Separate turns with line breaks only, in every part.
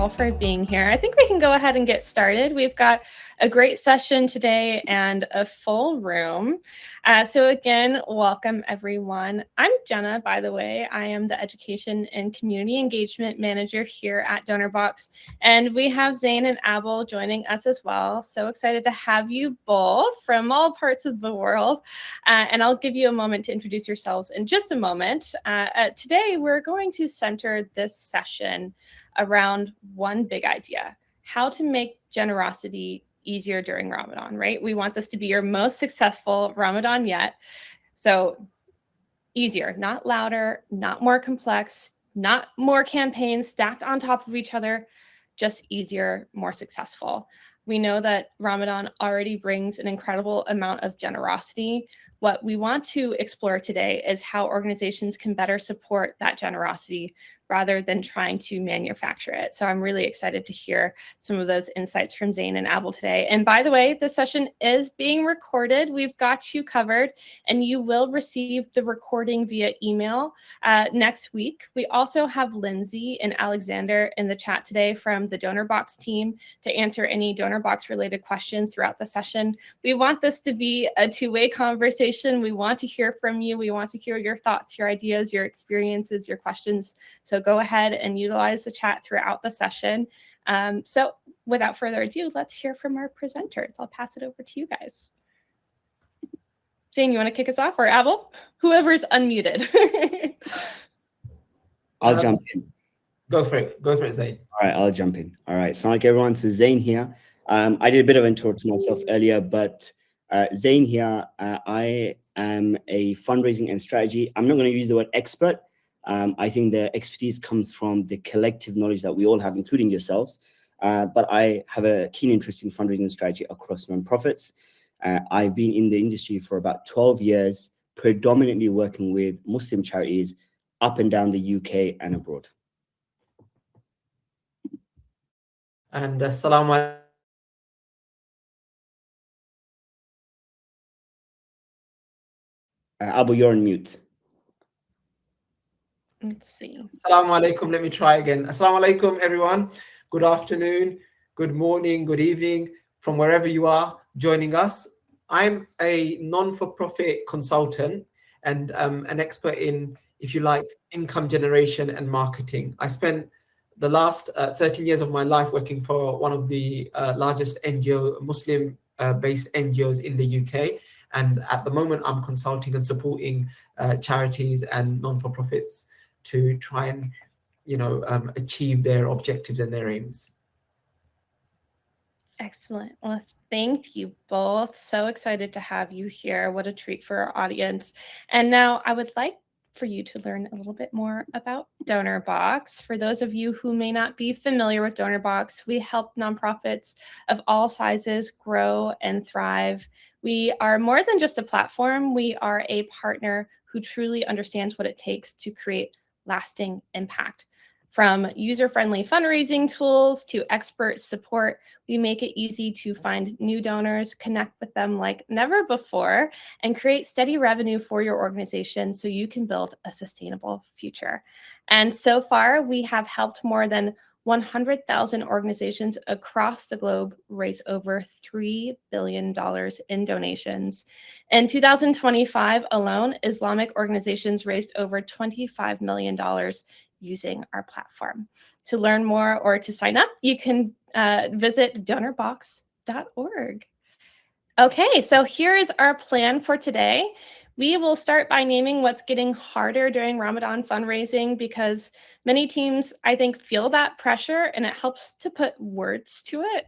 all for being here. I think we can go ahead and get started. We've got a great session today and a full room. So again, welcome everyone. I'm Jenna, by the way. I am the Education and Community Engagement Manager here at Donorbox. And we have Zain and Abul joining us as well. So excited to have you both from all parts of the world. And I'll give you a moment to introduce yourselves in just a moment. Today, we're going to center this session around one big idea: how to make generosity easier during Ramadan, right? We want this to be your most successful Ramadan yet. So easier, not louder, not more complex, not more campaigns stacked on top of each other, just easier, more successful. We know that Ramadan already brings an incredible amount of generosity. What we want to explore today is how organizations can better support that generosity rather than trying to manufacture it. So I'm really excited to hear some of those insights from Zain and Abul today. And by the way, this session is being recorded. We've got you covered, and you will receive the recording via email next week. We also have Lindsay and Alexander in the chat today from the Donorbox team to answer any Donorbox related questions throughout the session. We want this to be a two-way conversation. We want to hear from you. We want to hear your thoughts, your ideas, your experiences, your questions. So go ahead and utilize the chat throughout the session. So without further ado, let's hear from our presenters. I'll pass it over to you guys. Zain, you want to kick us off, or Abul? Whoever's unmuted.
I'll jump in.
Go for it, Zain.
All right, I'll jump in. All right, assalamu alaikum everyone. So Zain here. I did a bit of an intro to myself earlier, but Zain here. I am a fundraising and strategy. I'm not going to use the word expert. I think the expertise comes from the collective knowledge that we all have, including yourselves. But I have a keen interest in fundraising strategy across nonprofits. I've been in the industry for about 12 years, predominantly working with Muslim charities up and down the UK and abroad.
And assalamu
Abu, you're on mute.
Let's see.
Assalamu alaikum. Let me try again. Assalamu alaikum, everyone. Good afternoon, good morning, good evening, from wherever you are joining us. I'm a non-for-profit consultant and an expert in, if you like, income generation and marketing. I spent the last 13 years of my life working for one of the largest Muslim-based NGOs in the UK. And at the moment, I'm consulting and supporting charities and non-for-profits to try and, achieve their objectives and their aims.
Excellent. Well, thank you both. So excited to have you here. What a treat for our audience. And now I would like for you to learn a little bit more about Donorbox. For those of you who may not be familiar with Donorbox, we help nonprofits of all sizes grow and thrive. We are more than just a platform. We are a partner who truly understands what it takes to create lasting impact. From user-friendly fundraising tools to expert support, we make it easy to find new donors, connect with them like never before, and create steady revenue for your organization so you can build a sustainable future. And so far, we have helped more than 100,000 organizations across the globe raise over $3 billion in donations. In 2025 alone, Islamic organizations raised over $25 million using our platform. To learn more or to sign up, you can visit Donorbox.org. Okay, so here is our plan for today. We will start by naming what's getting harder during Ramadan fundraising, because many teams, I think, feel that pressure and it helps to put words to it.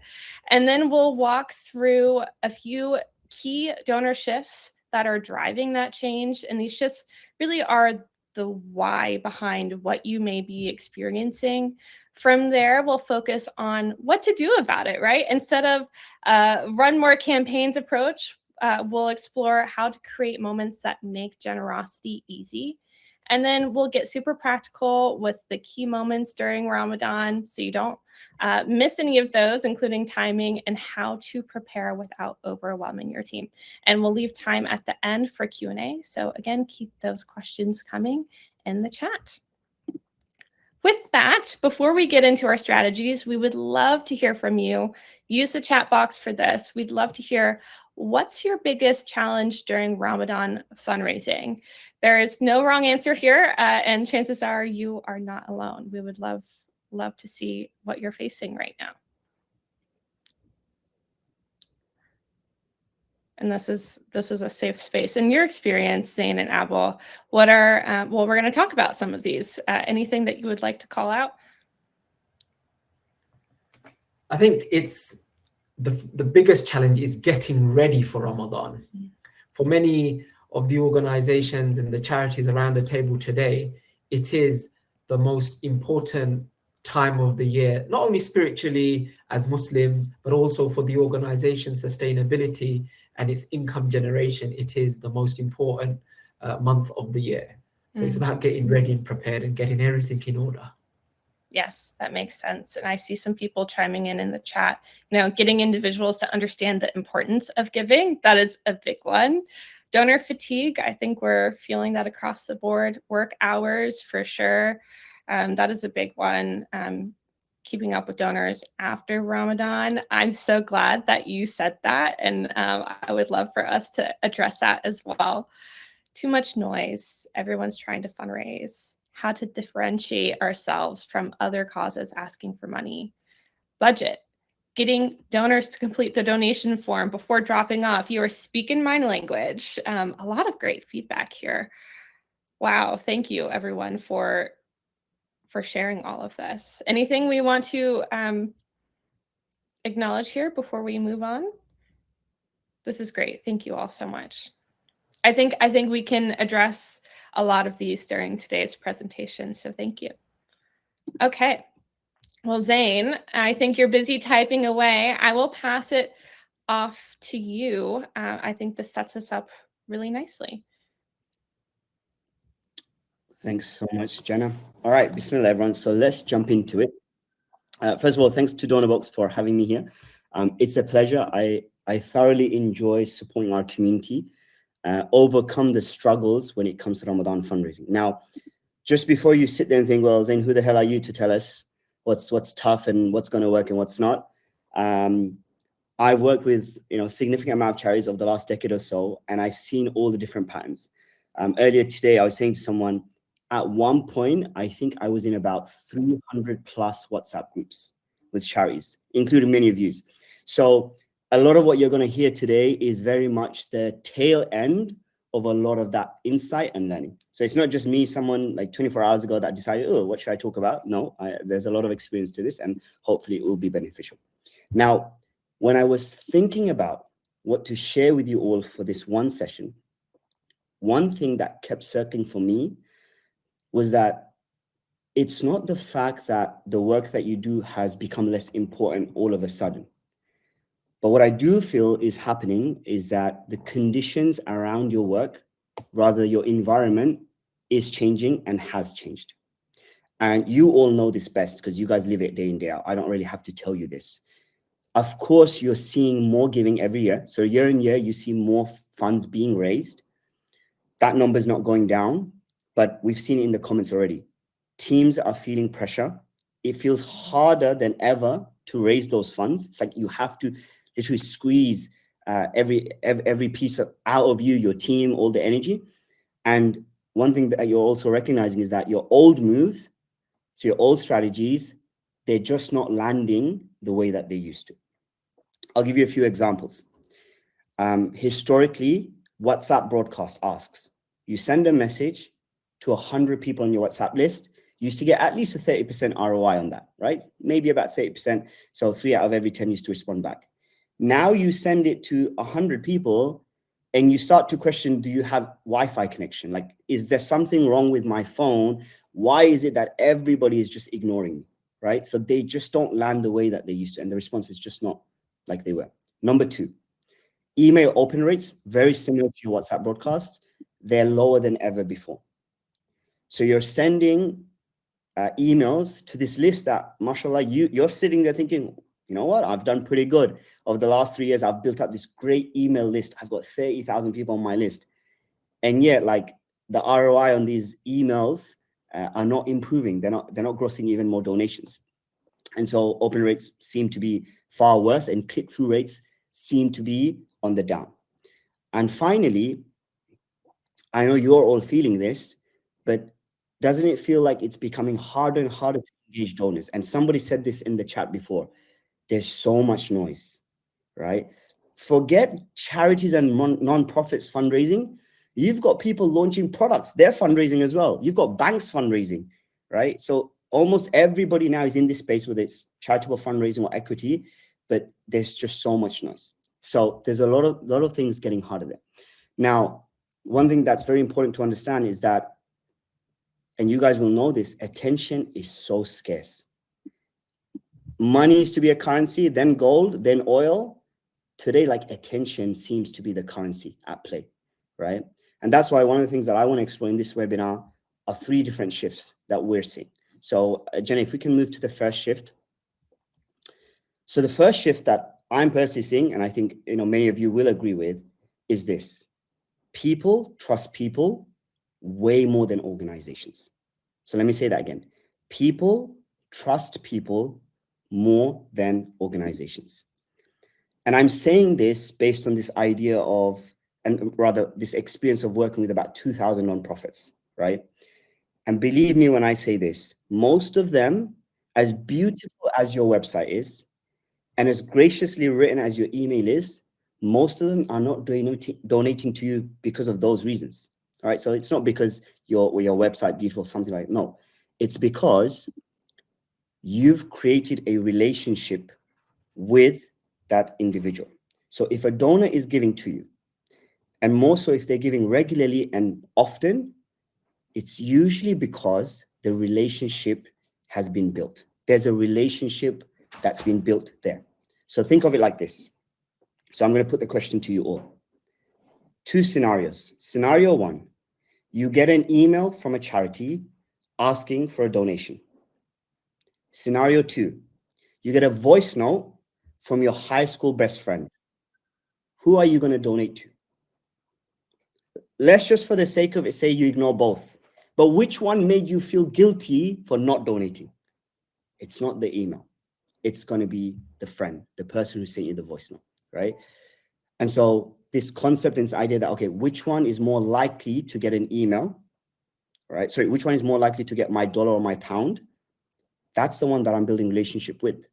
And then we'll walk through a few key donor shifts that are driving that change. And these shifts really are the why behind what you may be experiencing. From there, we'll focus on what to do about it, right? Instead of run more campaigns approach, we'll explore how to create moments that make generosity easy. And then we'll get super practical with the key moments during Ramadan so you don't miss any of those, including timing and how to prepare without overwhelming your team. And we'll leave time at the end for Q&A. So again, keep those questions coming in the chat. With that, before we get into our strategies, we would love to hear from you. Use the chat box for this. We'd love to hear, what's your biggest challenge during Ramadan fundraising? There is no wrong answer here, and chances are you are not alone. We would love to see what you're facing right now. And this is a safe space. In your experience, Zain and Abul, what are well, we're going to talk about some of these. Anything that you would like to call out?
I think it's the biggest challenge is getting ready for Ramadan. For many of the organizations and the charities around the table today, it is the most important time of the year, not only spiritually as Muslims, but also for the organization's sustainability and its income generation. It is the most important month of the year. So it's about getting ready and prepared and getting everything in order.
Yes, that makes sense. And I see some people chiming in the chat, getting individuals to understand the importance of giving. That is a big one. Donor fatigue, I think we're feeling that across the board. Work hours, for sure. That is a big one. Keeping up with donors after Ramadan. I'm so glad that you said that. And I would love for us to address that as well. Too much noise. Everyone's trying to fundraise. How to differentiate ourselves from other causes asking for money. Budget. Getting donors to complete the donation form before dropping off. You are speaking my language. A lot of great feedback here. Wow. Thank you, everyone, for sharing all of this. Anything we want to acknowledge here before we move on? This is great. Thank you all so much. I think we can address a lot of these during today's presentation, so thank you. Okay. Well, Zain, I think you're busy typing away. I will pass it off to you. I think this sets us up really nicely.
Thanks so much, Jenna. All right, bismillah, everyone. So let's jump into it. First of all, thanks to Donorbox for having me here. It's a pleasure. I thoroughly enjoy supporting our community, overcome the struggles when it comes to Ramadan fundraising. Now, just before you sit there and think, well, Zain, who the hell are you to tell us what's tough and what's going to work and what's not? I've worked with a significant amount of charities over the last decade or so, and I've seen all the different patterns. Earlier today, I was saying to someone, at one point, I think I was in about 300 plus WhatsApp groups with charities, including many of you. So a lot of what you're going to hear today is very much the tail end of a lot of that insight and learning. So it's not just me, someone like 24 hours ago that decided, oh, what should I talk about? No, there's a lot of experience to this, and hopefully it will be beneficial. Now, when I was thinking about what to share with you all for this one session, one thing that kept circling for me was that it's not the fact that the work that you do has become less important all of a sudden. But what I do feel is happening is that the conditions around your work, rather your environment, is changing and has changed. And you all know this best because you guys live it day in, day out. I don't really have to tell you this. Of course, you're seeing more giving every year. So year in year, you see more funds being raised. That number is not going down, but we've seen it in the comments already. Teams are feeling pressure. It feels harder than ever to raise those funds. It's like you have to literally squeeze every piece out of you, your team, all the energy. And one thing that you're also recognizing is that your old moves, so your old strategies, they're just not landing the way that they used to. I'll give you a few examples. Historically, WhatsApp broadcast asks, you send a message to 100 people on your WhatsApp list, you used to get at least a 30% ROI on that, right? Maybe about 30%. So 3 out of every 10 used to respond back. Now you send it to 100 people and you start to question, do you have Wi-Fi connection? Like, is there something wrong with my phone? Why is it that everybody is just ignoring me, right? So they just don't land the way that they used to. And the response is just not like they were. Number 2, email open rates, very similar to your WhatsApp broadcasts. They're lower than ever before. So you're sending emails to this list that, mashallah, you're sitting there thinking, you know what, I've done pretty good. Over the last 3 years, I've built up this great email list. I've got 30,000 people on my list. And yet, like, the ROI on these emails are not improving. They're not grossing even more donations. And so open rates seem to be far worse, and click-through rates seem to be on the down. And finally, I know you're all feeling this, but doesn't it feel like it's becoming harder and harder to engage donors? And somebody said this in the chat before, there's so much noise, right? Forget charities and non-profits fundraising. You've got people launching products, they're fundraising as well. You've got banks fundraising, right? So almost everybody now is in this space, whether it's charitable fundraising or equity, but there's just so much noise. So there's a lot of things getting harder there. Now, one thing that's very important to understand is that, and you guys will know this, attention is so scarce. Money used to be a currency, then gold, then oil. Today, like, attention seems to be the currency at play, right? And that's why one of the things that I want to explore in this webinar are 3 different shifts that we're seeing. So Jenny, if we can move to the first shift. So the first shift that I'm personally seeing, and I think many of you will agree with, is this: people trust people way more than organizations. So let me say that again. People trust people more than organizations. And I'm saying this based on this idea of, and rather this experience of working with about 2,000 nonprofits, right? And believe me when I say this, most of them, as beautiful as your website is, and as graciously written as your email is, most of them are not donating to you because of those reasons. All right. So it's not because your website beautiful, something like that. No, it's because you've created a relationship with that individual. So if a donor is giving to you, and more so if they're giving regularly and often, it's usually because the relationship has been built. There's a relationship that's been built there. So think of it like this. So I'm going to put the question to you all. 2 scenarios. Scenario 1, you get an email from a charity asking for a donation. Scenario 2, you get a voice note from your high school best friend. Who are you going to donate to? Let's just, for the sake of it, say you ignore both. But which one made you feel guilty for not donating? It's not the email. It's going to be the friend, the person who sent you the voice note, right? And so this concept and this idea that, okay, which one is more likely to get an email, right? Sorry, which one is more likely to get my dollar or my pound? That's the one that I'm building relationship with.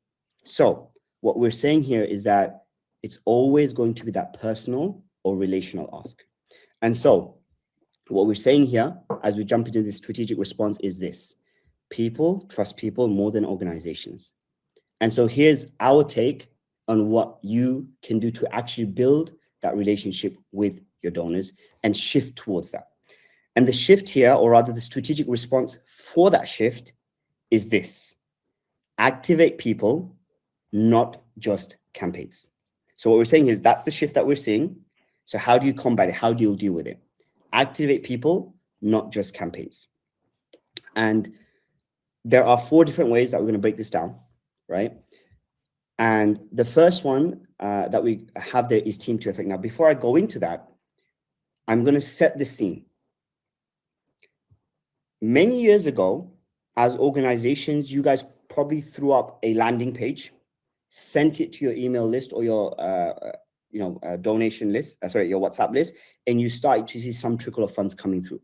So what we're saying here is that it's always going to be that personal or relational ask. And so what we're saying here, as we jump into this strategic response, is this: people trust people more than organizations. And so here's our take on what you can do to actually build that relationship with your donors and shift towards that. And the shift here, or rather the strategic response for that shift, is this: activate people, not just campaigns. So what we're saying is that's the shift that we're seeing. So how do you combat it? How do you deal with it? Activate people, not just campaigns. And there are 4 different ways that we're going to break this down, right? And the first one that we have there is team to effect. Now, before I go into that, I'm going to set the scene. Many years ago, as organizations, you guys probably threw up a landing page, sent it to your email list or your donation list, your WhatsApp list, and you started to see some trickle of funds coming through,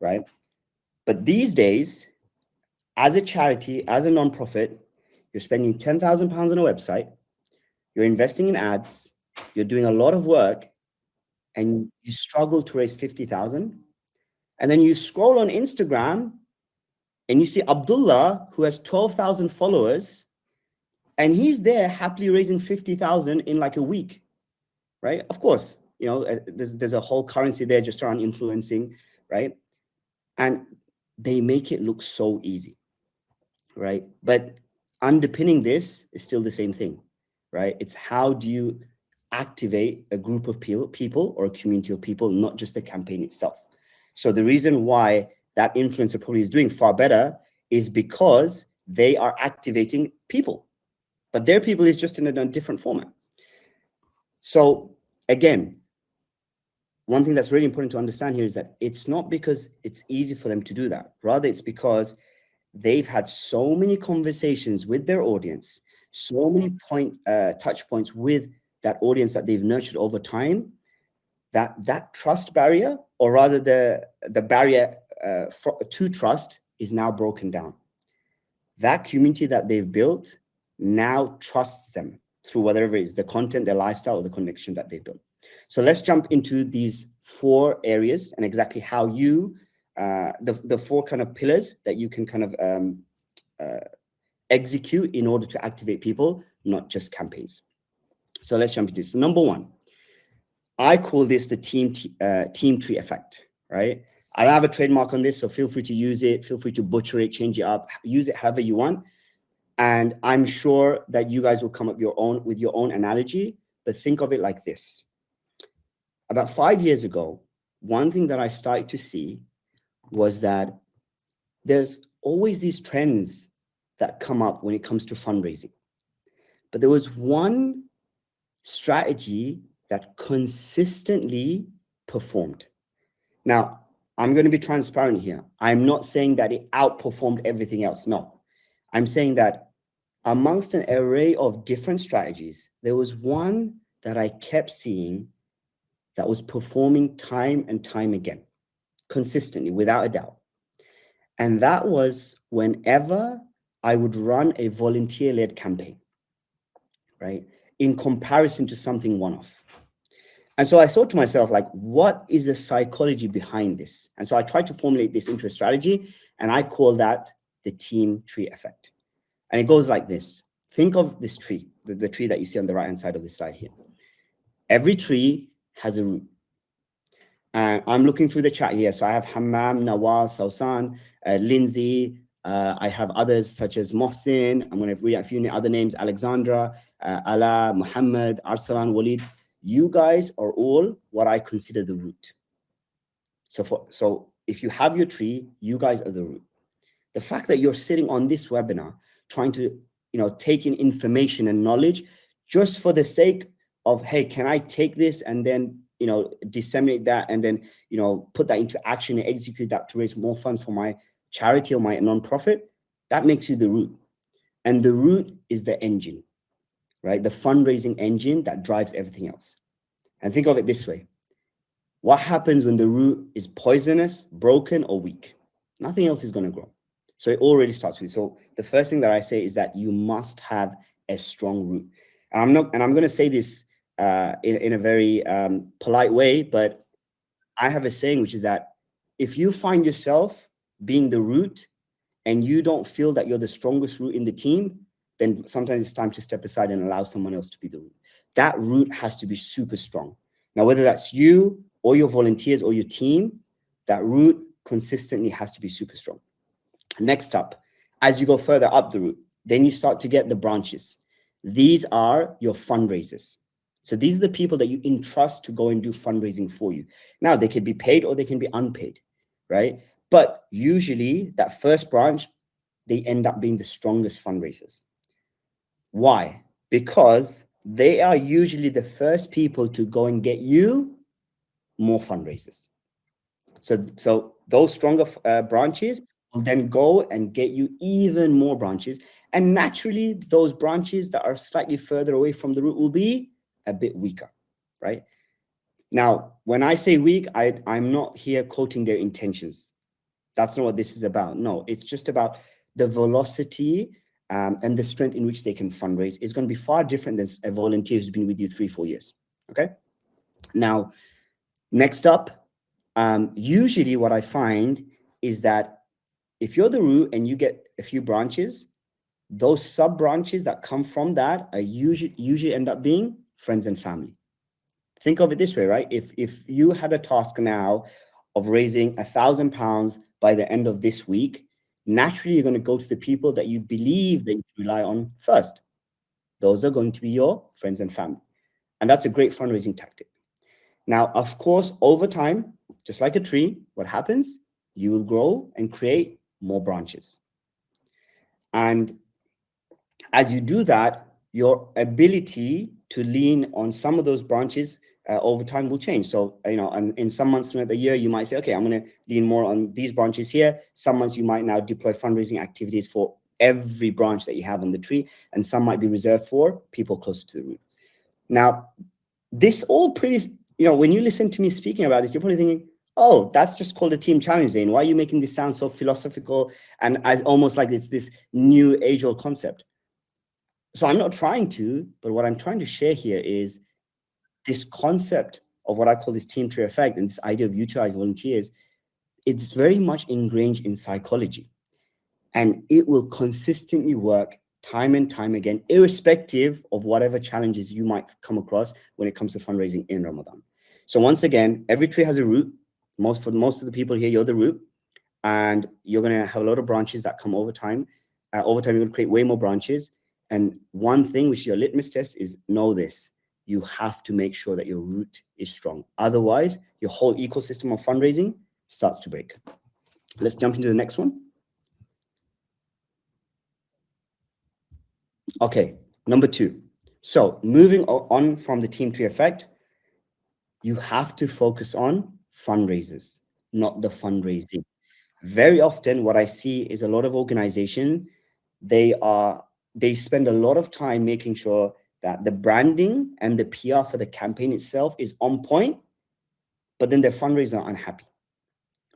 right? But these days, as a charity, as a nonprofit, you're spending £10,000 on a website, you're investing in ads, you're doing a lot of work, and you struggle to raise 50,000. And then you scroll on Instagram and you see Abdullah, who has 12,000 followers, and he's there happily raising 50,000 in like a week, right? Of course, there's a whole currency there just around influencing, right? And they make it look so easy, right? But underpinning this is still the same thing, right? It's how do you activate a group of people or a community of people, not just the campaign itself. So the reason why that influencer probably is doing far better is because they are activating people, but their people is just in a different format. So again, one thing that's really important to understand here is that it's not because it's easy for them to do that. Rather, it's because they've had so many conversations with their audience, so many touch points with that audience that they've nurtured over time, that trust barrier, or rather the barrier to trust, is now broken down. That community that they've built now trusts them through whatever it is, the content, their lifestyle, or the connection that they've built. So let's jump into these 4 areas and exactly how you, the 4 kind of pillars that you can kind of execute in order to activate people, not just campaigns. So let's jump into this. So number 1, I call this the team tree effect, right? I don't have a trademark on this, so feel free to use it. Feel free to butcher it, change it up, use it however you want. And I'm sure that you guys will come up with your own analogy, but think of it like this. About 5 years ago, one thing that I started to see was that there's always these trends that come up when it comes to fundraising. But there was one strategy that consistently performed. Now, I'm going to be transparent here. I'm not saying that it outperformed everything else. No, I'm saying that amongst an array of different strategies, there was one that I kept seeing that was performing time and time again, consistently, without a doubt. And that was whenever I would run a volunteer-led campaign, right? In comparison to something one-off. And so I thought to myself, like, what is the psychology behind this? And so I tried to formulate this into a strategy, and I call that the team tree effect. And it goes like this. Think of this tree, the tree that you see on the right-hand side of the slide here. Every tree has a root. And I'm looking through the chat here. So I have Hammam, Nawal, Sausan, Lindsay. I have others such as Mohsin. I'm going to read a few other names. Alexandra, Ala, Muhammad, Arsalan, Walid. You guys are all what I consider the root. So if you have your tree, you guys are the root. The fact that you're sitting on this webinar trying to, take in information and knowledge just for the sake of, hey, can I take this and then, disseminate that and then, put that into action and execute that to raise more funds for my charity or my nonprofit, that makes you the root. And the root is the engine, right? The fundraising engine that drives everything else. And think of it this way. What happens when the root is poisonous, broken, or weak? Nothing else is going to grow. So it already starts with you. So the first thing that I say is that you must have a strong root. And I'm going to say this in a very polite way, but I have a saying, which is that if you find yourself being the root and you don't feel that you're the strongest root in the team, then sometimes it's time to step aside and allow someone else to be the root. That root has to be super strong. Now, whether that's you or your volunteers or your team, that root consistently has to be super strong. Next up, as you go further up the root, then you start to get the branches. These are your fundraisers. So these are the people that you entrust to go and do fundraising for you. Now, they can be paid or they can be unpaid, right? But usually that first branch, they end up being the strongest fundraisers. Why? Because they are usually the first people to go and get you more fundraisers. So those stronger branches will then go and get you even more branches. And naturally, those branches that are slightly further away from the root will be a bit weaker, right? Now, when I say weak, I'm not here quoting their intentions. That's not what this is about. No, it's just about the velocity and the strength in which they can fundraise is going to be far different than a volunteer who's been with you 3-4 years, okay? Now, next up, usually what I find is that if you're the root and you get a few branches, those sub branches that come from that are usually end up being friends and family. Think of it this way, right? If you had a task now of raising £1,000 by the end of this week, naturally you're going to go to the people that you believe that you rely on first. Those are going to be your friends and family. And that's a great fundraising tactic. Now, of course, over time, just like a tree, what happens? You will grow and create more branches. And as you do that, your ability to lean on some of those branches over time will change. So, and in some months throughout the year, you might say, okay, I'm going to lean more on these branches here. Some months you might now deploy fundraising activities for every branch that you have on the tree, and some might be reserved for people closer to the root. Now, this all pretty, when you listen to me speaking about this, you're probably thinking, oh, that's just called a team challenge, Zain. Why are you making this sound so philosophical and as almost like it's this new age-old concept? So I'm not trying to, but what I'm trying to share here is this concept of what I call this team tree effect and this idea of utilizing volunteers. It's very much ingrained in psychology, and it will consistently work time and time again, irrespective of whatever challenges you might come across when it comes to fundraising in Ramadan. So once again, every tree has a root. For most of the people here, you're the root, and you're going to have a lot of branches that come over time. Over time, you're going to create way more branches. And one thing which is your litmus test is know this. You have to make sure that your root is strong. Otherwise, your whole ecosystem of fundraising starts to break. Let's jump into the next one. Okay, number 2. So moving on from the team tree effect, you have to focus on fundraisers, not the fundraising. Very often what I see is a lot of organization, they spend a lot of time making sure that the branding and the PR for the campaign itself is on point, but then their fundraisers are unhappy,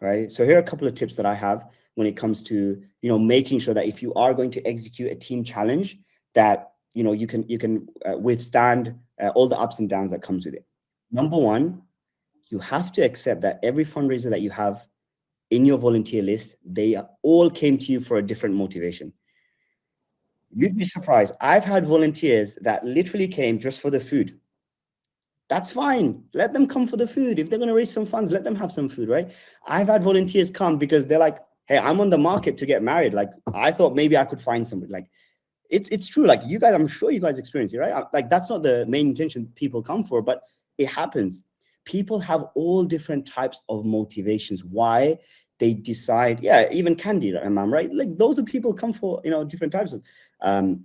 right? So here are a couple of tips that I have when it comes to, making sure that if you are going to execute a team challenge, that, you can withstand all the ups and downs that comes with it. Number 1, you have to accept that every fundraiser that you have in your volunteer list, they all came to you for a different motivation. You'd be surprised. I've had volunteers that literally came just for the food. That's fine. Let them come for the food. If they're going to raise some funds, let them have some food, right? I've had volunteers come because they're like, hey, I'm on the market to get married. Like, I thought maybe I could find somebody. Like, it's true. Like, you guys, I'm sure you guys experience it, right? Like, that's not the main intention people come for, but it happens. People have all different types of motivations why they decide, even Candy, Imam, right? Like, those are people come for, different types of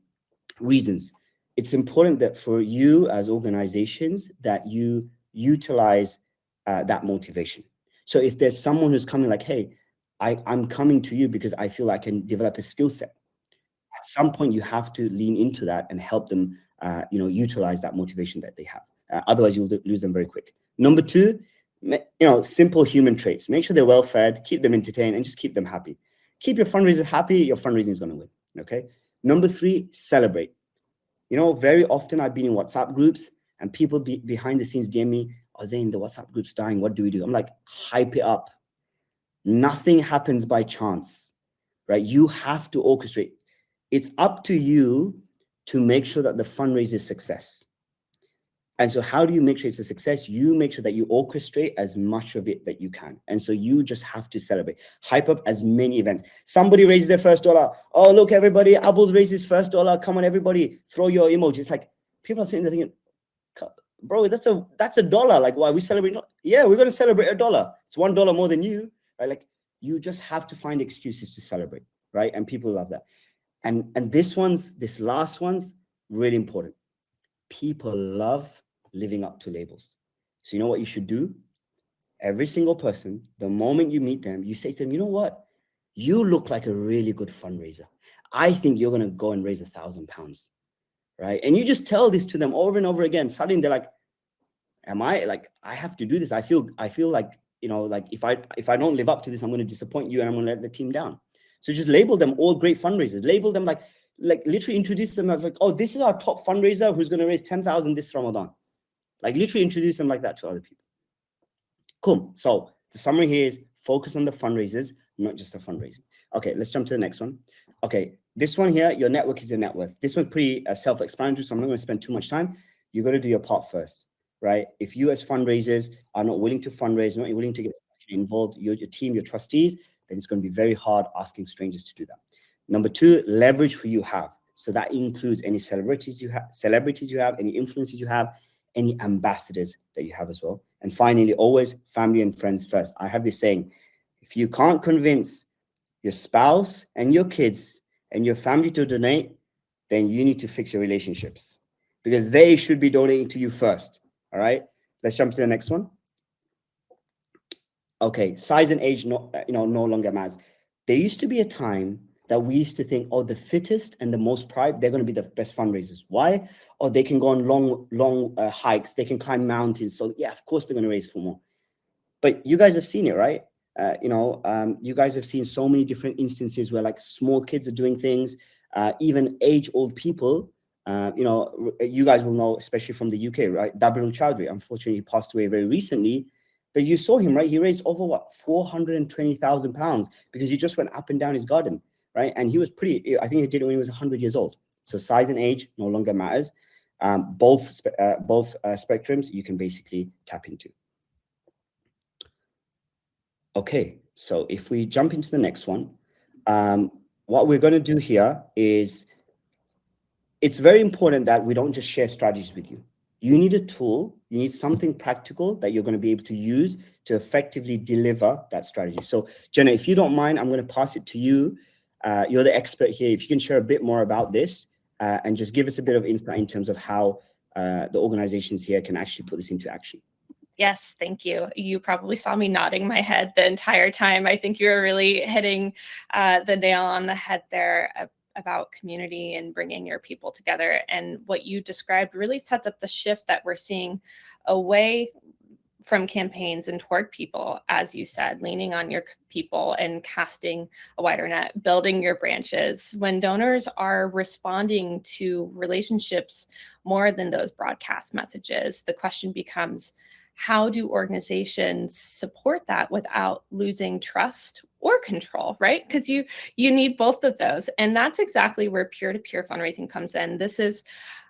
reasons. It's important that for you as organizations that you utilize that motivation. So if there's someone who's coming like, hey, I'm coming to you because I feel I can develop a skill set. At some point, you have to lean into that and help them, utilize that motivation that they have. Otherwise, you'll lose them very quick. Number 2, simple human traits. Make sure they're well fed, keep them entertained, and just keep them happy. Keep your fundraiser happy, your fundraising is going to win. Okay. Number 3, celebrate. Very often I've been in WhatsApp groups and people behind the scenes DM me, oh, Zain, the WhatsApp group's dying. What do we do? I'm like, hype it up. Nothing happens by chance, right? You have to orchestrate. It's up to you to make sure that the fundraiser is a success. And so how do you make sure it's a success? You make sure that you orchestrate as much of it that you can. And so you just have to celebrate. Hype up as many events. Somebody raises their first $1. Oh, look, everybody, Abul raised his first $1. Come on, everybody, throw your emoji. It's like people are sitting there thinking, bro, that's a dollar. Like, why are we celebrating? Yeah, we're going to celebrate $1. It's $1 more than you, right? Like, you just have to find excuses to celebrate, right? And people love that. And this last one's really important. People love living up to labels. So you know what you should do? Every single person, the moment you meet them, you say to them, you know what? You look like a really good fundraiser. I think you're going to go and raise £1,000, right? And you just tell this to them over and over again. Suddenly they're like, I have to do this. I feel like, like if I don't live up to this, I'm going to disappoint you and I'm going to let the team down. So just label them all great fundraisers. Label them like literally introduce them as like, oh, this is our top fundraiser who's going to raise 10,000 this Ramadan. Like literally introduce them like that to other people. Cool. So the summary here is focus on the fundraisers, not just the fundraising. Okay, let's jump to the next one. Okay, this one here, your network is your net worth. This one's pretty self-explanatory, so I'm not going to spend too much time. You got to do your part first, right? If you as fundraisers are not willing to fundraise, not willing to get involved, your team, your trustees, then it's going to be very hard asking strangers to do that. Number 2, leverage who you have. So that includes any celebrities you have, any influences you have, any ambassadors that you have as well. And finally, always family and friends first. I have this saying, if you can't convince your spouse and your kids and your family to donate, then you need to fix your relationships because they should be donating to you first. All right. Let's jump to the next one. Okay, size and age no longer matters. There used to be a time that we used to think, oh, the fittest and the most pride, they're going to be the best fundraisers. Why? Oh, they can go on long hikes, they can climb mountains. So yeah, of course they're going to raise for more. But you guys have seen it, right? You guys have seen so many different instances where like small kids are doing things, even age-old people. You guys will know, especially from the UK, right? Dabrul Chowdhury, unfortunately, he passed away very recently. But you saw him, right? He raised over what, £420,000 because he just went up and down his garden, right? And he was I think he did it when he was 100 years old. So size and age no longer matters. Both spectrums you can basically tap into. Okay, so if we jump into the next one, what we're going to do here is, it's very important that we don't just share strategies with you. You need a tool, you need something practical that you're going to be able to use to effectively deliver that strategy. So Jenna, if you don't mind, I'm going to pass it to you. You're the expert here. If you can share a bit more about this and just give us a bit of insight in terms of how the organizations here can actually put this into action.
Yes, thank you. You probably saw me nodding my head the entire time. I think you were really hitting the nail on the head there about community and bringing your people together. And what you described really sets up the shift that we're seeing away from campaigns and toward people, as you said, leaning on your people and casting a wider net, building your branches. When donors are responding to relationships more than those broadcast messages, the question becomes, how do organizations support that without losing trust or control, right? Because you need both of those. And that's exactly where peer-to-peer fundraising comes in. This is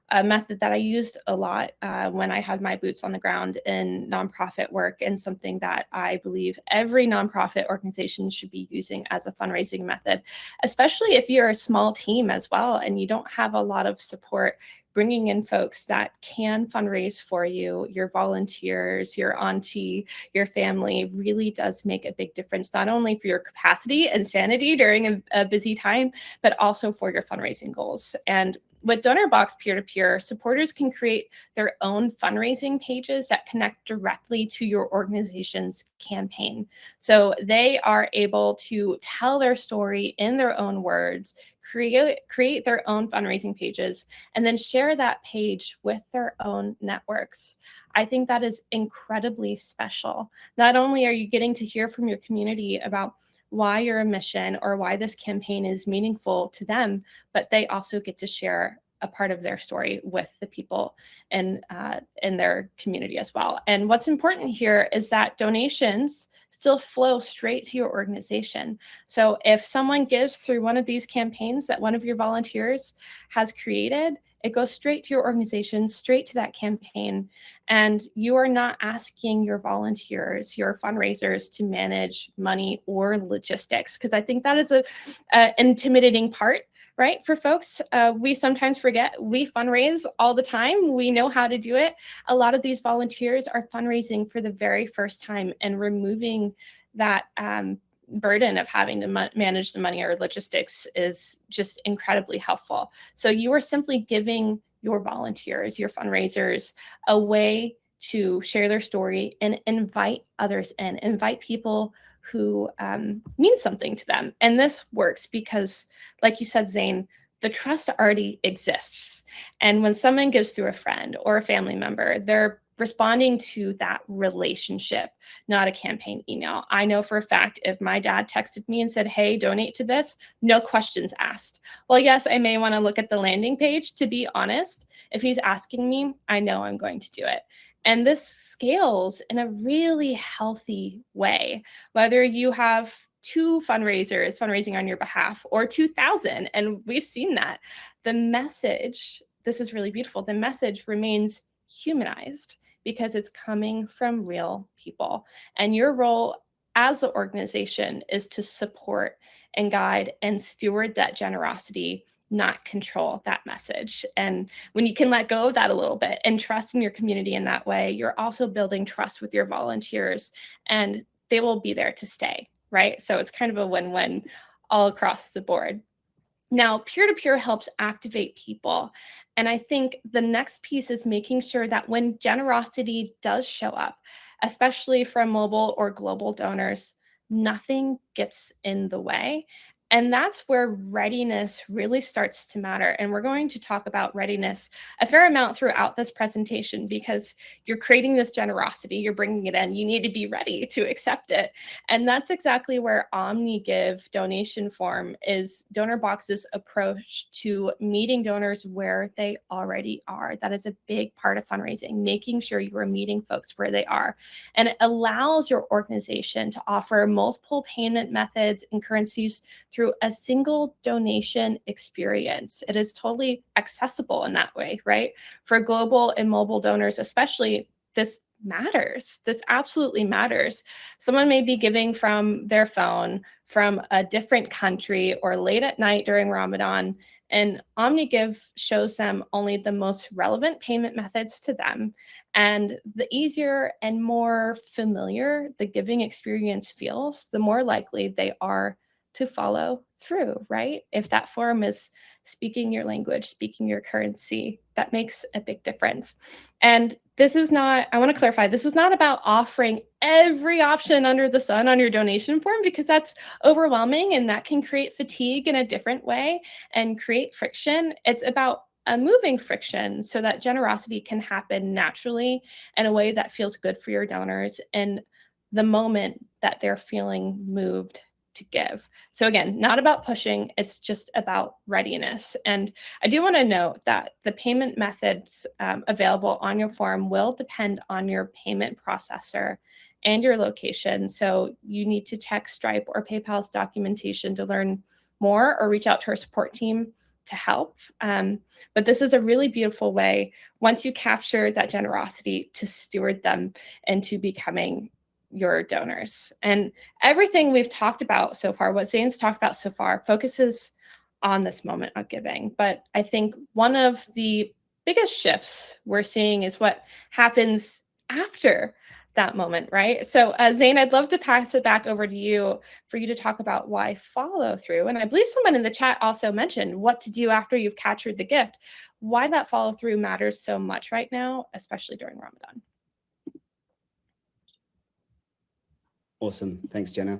a method that I used a lot when I had my boots on the ground in nonprofit work, and something that I believe every nonprofit organization should be using as a fundraising method, especially if you're a small team as well and you don't have a lot of support. Bringing in folks that can fundraise for you, your volunteers, your auntie, your family, really does make a big difference, not only for your capacity and sanity during a busy time, but also for your fundraising goals. And with Donorbox peer-to-peer, supporters can create their own fundraising pages that connect directly to your organization's campaign. So they are able to tell their story in their own words, create their own fundraising pages, and then share that page with their own networks. I think that is incredibly special. Not only are you getting to hear from your community about why you're a mission or why this campaign is meaningful to them, but they also get to share a part of their story with the people in their community as well. And what's important here is that donations still flow straight to your organization. So if someone gives through one of these campaigns that one of your volunteers has created, it goes straight to your organization, straight to that campaign. And you are not asking your volunteers, your fundraisers, to manage money or logistics, because I think that is an intimidating part, right? For folks, we sometimes forget we fundraise all the time. We know how to do it. A lot of these volunteers are fundraising for the very first time, and removing that burden of having to manage the money or logistics is just incredibly helpful. So you are simply giving your volunteers, your fundraisers, a way to share their story and invite others in, invite people who mean something to them. And this works because, like you said, Zain, the trust already exists. And when someone gives through a friend or a family member, they're responding to that relationship, not a campaign email. I know for a fact, if my dad texted me and said, hey, donate to this, no questions asked. Well, yes, I may want to look at the landing page. To be honest, if he's asking me, I know I'm going to do it. And this scales in a really healthy way, whether you have 2 fundraisers fundraising on your behalf or 2,000. And we've seen that. The message, this is really beautiful, the message remains humanized because it's coming from real people. And your role as an organization is to support and guide and steward that generosity, not control that message. And when you can let go of that a little bit and trust in your community in that way, you're also building trust with your volunteers, and they will be there to stay, right? So it's kind of a win-win all across the board. Now, peer-to-peer helps activate people. And I think the next piece is making sure that when generosity does show up, especially from mobile or global donors, nothing gets in the way. And that's where readiness really starts to matter. And we're going to talk about readiness a fair amount throughout this presentation, because you're creating this generosity, you're bringing it in, you need to be ready to accept it. And that's exactly where OmniGive donation form is Donorbox's approach to meeting donors where they already are. That is a big part of fundraising, making sure you are meeting folks where they are. And it allows your organization to offer multiple payment methods and currencies through a single donation experience. It is totally accessible in that way, right? For global and mobile donors, especially, this matters. This absolutely matters. Someone may be giving from their phone from a different country or late at night during Ramadan, and OmniGive shows them only the most relevant payment methods to them. And the easier and more familiar the giving experience feels, the more likely they are to follow through, right? If that form is speaking your language, speaking your currency, that makes a big difference. And this is not, I want to clarify, this is not about offering every option under the sun on your donation form, because that's overwhelming and that can create fatigue in a different way and create friction. It's about moving friction so that generosity can happen naturally in a way that feels good for your donors in the moment that they're feeling moved to give. So again, not about pushing, it's just about readiness. And I do want to note that the payment methods available on your form will depend on your payment processor and your location. So you need to check Stripe or PayPal's documentation to learn more, or reach out to our support team to help. But this is a really beautiful way, once you capture that generosity, to steward them into becoming your donors. And everything we've talked about so far, what Zain's talked about so far, focuses on this moment of giving. But I think one of the biggest shifts we're seeing is what happens after that moment, right? So Zain, I'd love to pass it back over to you for you to talk about why follow through. And I believe someone in the chat also mentioned what to do after you've captured the gift, why that follow through matters so much right now, especially during Ramadan.
Awesome. Thanks, Jenna.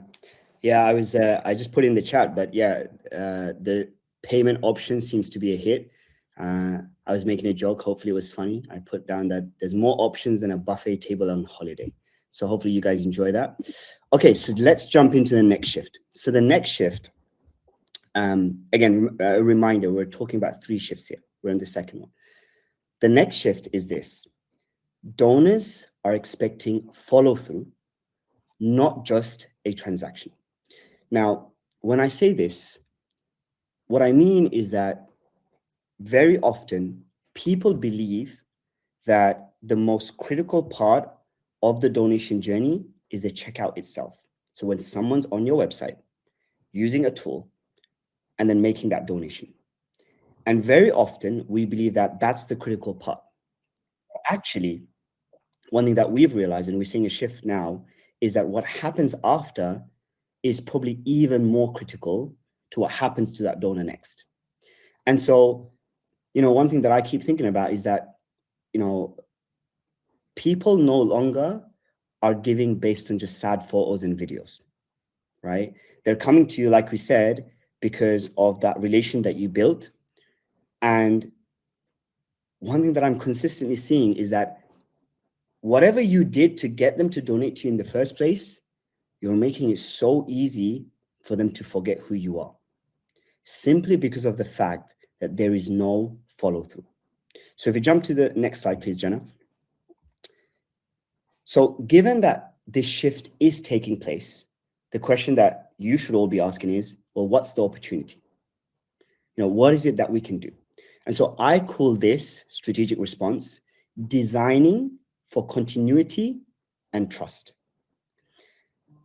Yeah, I just put in the chat, but yeah, the payment option seems to be a hit. I was making a joke. Hopefully it was funny. I put down that there's more options than a buffet table on holiday. So hopefully you guys enjoy that. Okay, so let's jump into the next shift. So the next shift, again, a reminder, we're talking about 3 shifts here. We're in the second one. The next shift is this. Donors are expecting follow through, not just a transaction. Now, when I say this, what I mean is that very often people believe that the most critical part of the donation journey is the checkout itself. So when someone's on your website using a tool and then making that donation. And very often we believe that that's the critical part. Actually, one thing that we've realized, and we're seeing a shift now, is that what happens after is probably even more critical to what happens to that donor next. And so, one thing that I keep thinking about is that, people no longer are giving based on just sad photos and videos, right? They're coming to you, like we said, because of that relation that you built. And one thing that I'm consistently seeing is that whatever you did to get them to donate to you in the first place, you're making it so easy for them to forget who you are, simply because of the fact that there is no follow through. So if you jump to the next slide, please, Jenna. So given that this shift is taking place, the question that you should all be asking is, well, what's the opportunity? What is it that we can do? And so I call this strategic response designing for continuity and trust.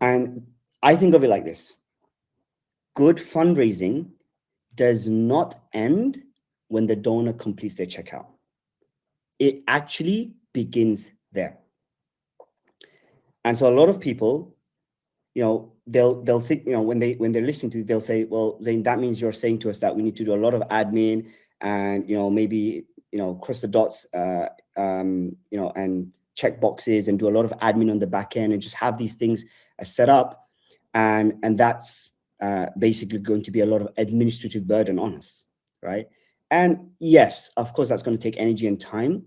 And I think of it like this. Good fundraising does not end when the donor completes their checkout. It actually begins there. And so a lot of people, they'll think, when they're listening to it, they'll say, well, Zain, that means you're saying to us that we need to do a lot of admin and maybe cross the dots, and check boxes and do a lot of admin on the back end and just have these things set up, and that's basically going to be a lot of administrative burden on us, right? And yes, of course, that's going to take energy and time,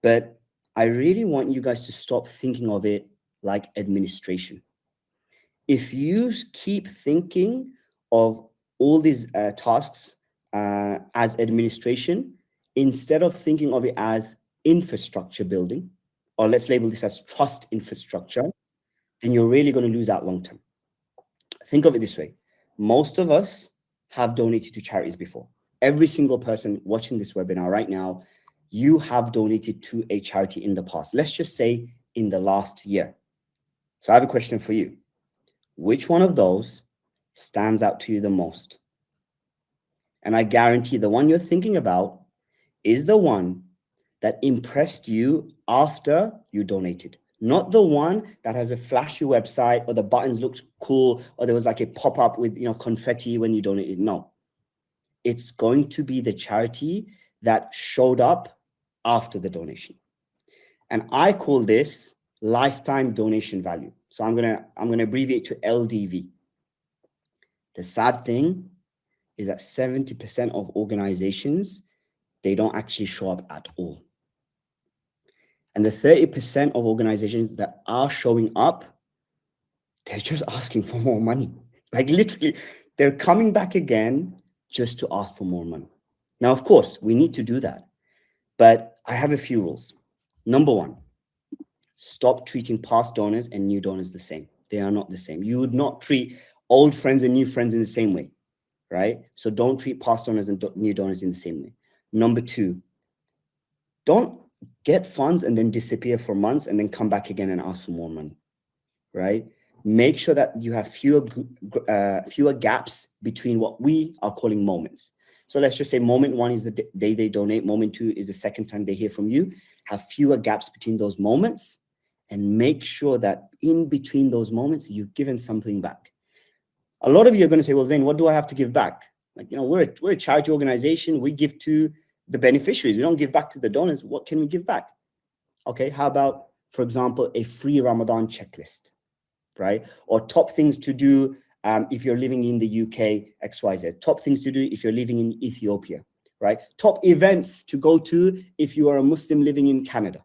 but I really want you guys to stop thinking of it like administration. If you keep thinking of all these tasks as administration, instead of thinking of it as infrastructure building, or let's label this as trust infrastructure, then you're really going to lose out long term. Think of it this way. Most of us have donated to charities before. Every single person watching this webinar right now, you have donated to a charity in the past. Let's just say in the last year. So I have a question for you. Which one of those stands out to you the most? And I guarantee the one you're thinking about is the one that impressed you after you donated. Not the one that has a flashy website or the buttons looked cool or there was like a pop-up with confetti when you donated. No. It's going to be the charity that showed up after the donation. And I call this lifetime donation value. So I'm gonna abbreviate to LDV. The sad thing is that 70% of organizations, they don't actually show up at all. And the 30% of organizations that are showing up, they're just asking for more money. Like literally, they're coming back again just to ask for more money. Now, of course, we need to do that. But I have a few rules. Number one, stop treating past donors and new donors the same. They are not the same. You would not treat old friends and new friends in the same way, right? So don't treat past donors and new donors in the same way. Number two, don't get funds and then disappear for months and then come back again and ask for more money, right? Make sure that you have fewer gaps between what we are calling moments. So let's just say moment one is the day they donate. Moment two is the second time they hear from you. Have fewer gaps between those moments and make sure that in between those moments, you've given something back. A lot of you are going to say, well, Zain, what do I have to give back? Like, we're a charity organization. We give to the beneficiaries. We don't give back to the donors. What can we give back? Okay, how about, for example, a free Ramadan checklist, right? Or top things to do if you're living in the UK, XYZ. Top things to do if you're living in Ethiopia, right? Top events to go to if you are a Muslim living in Canada.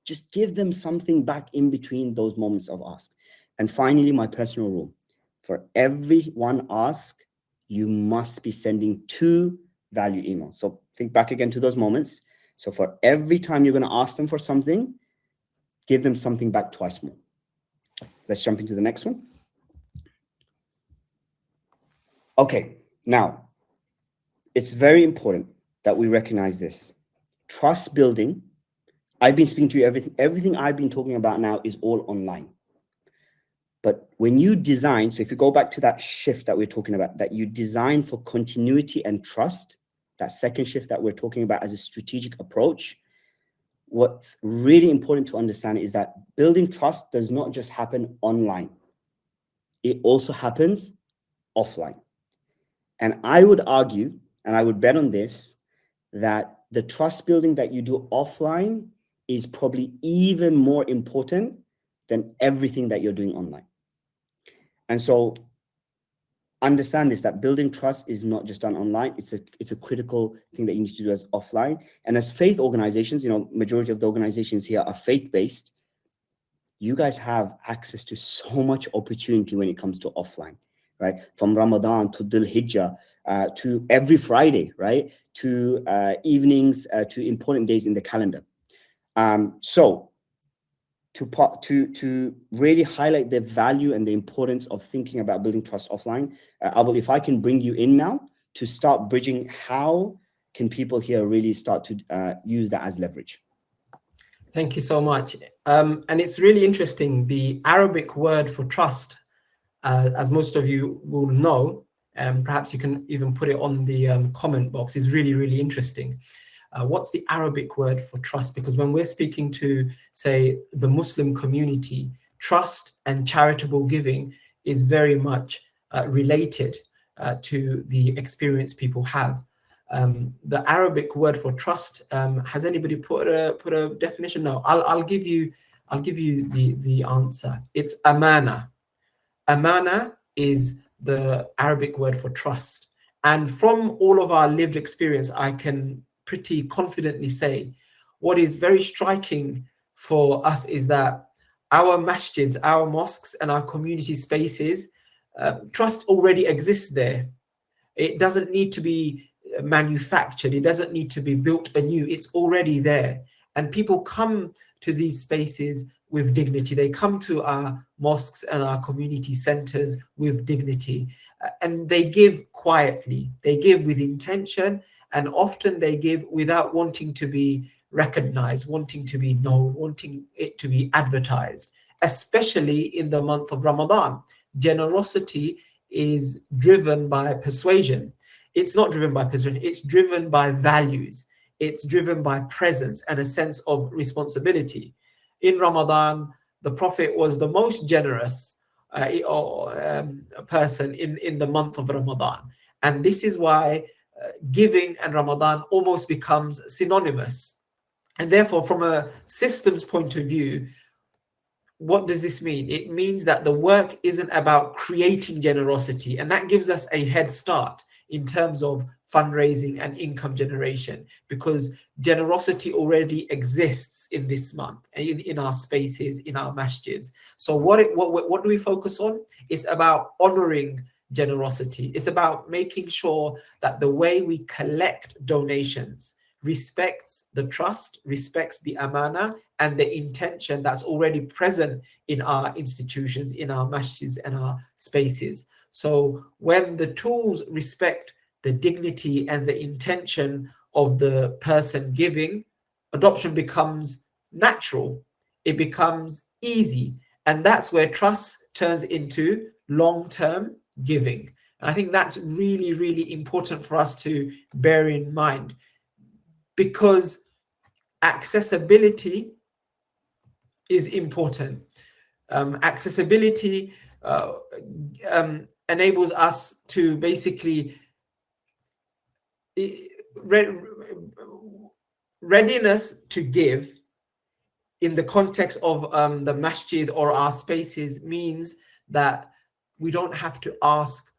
Just give them something back in between those moments of ask. And finally, my personal rule. For every one ask, you must be sending 2 value emails. So think back again to those moments. So for every time you're going to ask them for something, give them something back twice more. Let's jump into the next one. Okay, now, it's very important that we recognize this. Trust building, I've been speaking to you, everything I've been talking about now is all online. But when you design, so if you go back to that shift that we're talking about, that you design for continuity and trust, that second shift that we're talking about as a strategic approach, what's really important to understand is that building trust does not just happen online. It also happens offline. And I would argue, and I would bet on this, that the trust building that you do offline is probably even more important than everything that you're doing online. And so understand this, that building trust is not just done online. It's a critical thing that you need to do as offline. And as faith organizations, majority of the organizations here are faith-based. You guys have access to so much opportunity when it comes to offline, right? From Ramadan to Dhul Hijjah, to every Friday, right? To evenings, to important days in the calendar. So to really highlight the value and the importance of thinking about building trust offline, Abul, if I can bring you in now to start bridging, how can people here really start to use that as leverage?
Thank you so much. And it's really interesting, the Arabic word for trust, as most of you will know, perhaps you can even put it on the comment box, is really, really interesting. What's the Arabic word for trust? Because when we're speaking to, say, the Muslim community, trust and charitable giving is very much related to the experience people have. The Arabic word for trust, has anybody put a definition? No, I'll give you the answer. It's Amanah. Amanah is the Arabic word for trust. And from all of our lived experience, I can pretty confidently say what is very striking for us is that our masjids, our mosques, and our community spaces, trust already exists there. It doesn't need to be manufactured. It doesn't need to be built anew. It's already there. And people come to these spaces with dignity. They come to our mosques and our community centers with dignity. And they give quietly. They give with intention. And often they give without wanting to be recognized, wanting to be known, wanting it to be advertised, especially in the month of Ramadan. Generosity is driven by persuasion. It's not driven by persuasion, it's driven by values. It's driven by presence and a sense of responsibility. In Ramadan, the Prophet was the most generous person in the month of Ramadan. And this is why giving and Ramadan almost becomes synonymous. And therefore, from a systems point of view, what does this mean? It means that the work isn't about creating generosity, and that gives us a head start in terms of fundraising and income generation, because generosity already exists in this month, in our spaces, in our masjids. So what do we focus on? It's about honoring generosity. It's about making sure that the way we collect donations respects the trust, respects the Amanah and the intention that's already present in our institutions, in our masjids and our spaces. So when the tools respect the dignity and the intention of the person giving, adoption becomes natural. It becomes easy. And that's where trust turns into long-term giving. And I think that's really, really important for us to bear in mind, because accessibility is important. Accessibility enables us to basically readiness to give in the context of the masjid or our spaces means that we don't have to ask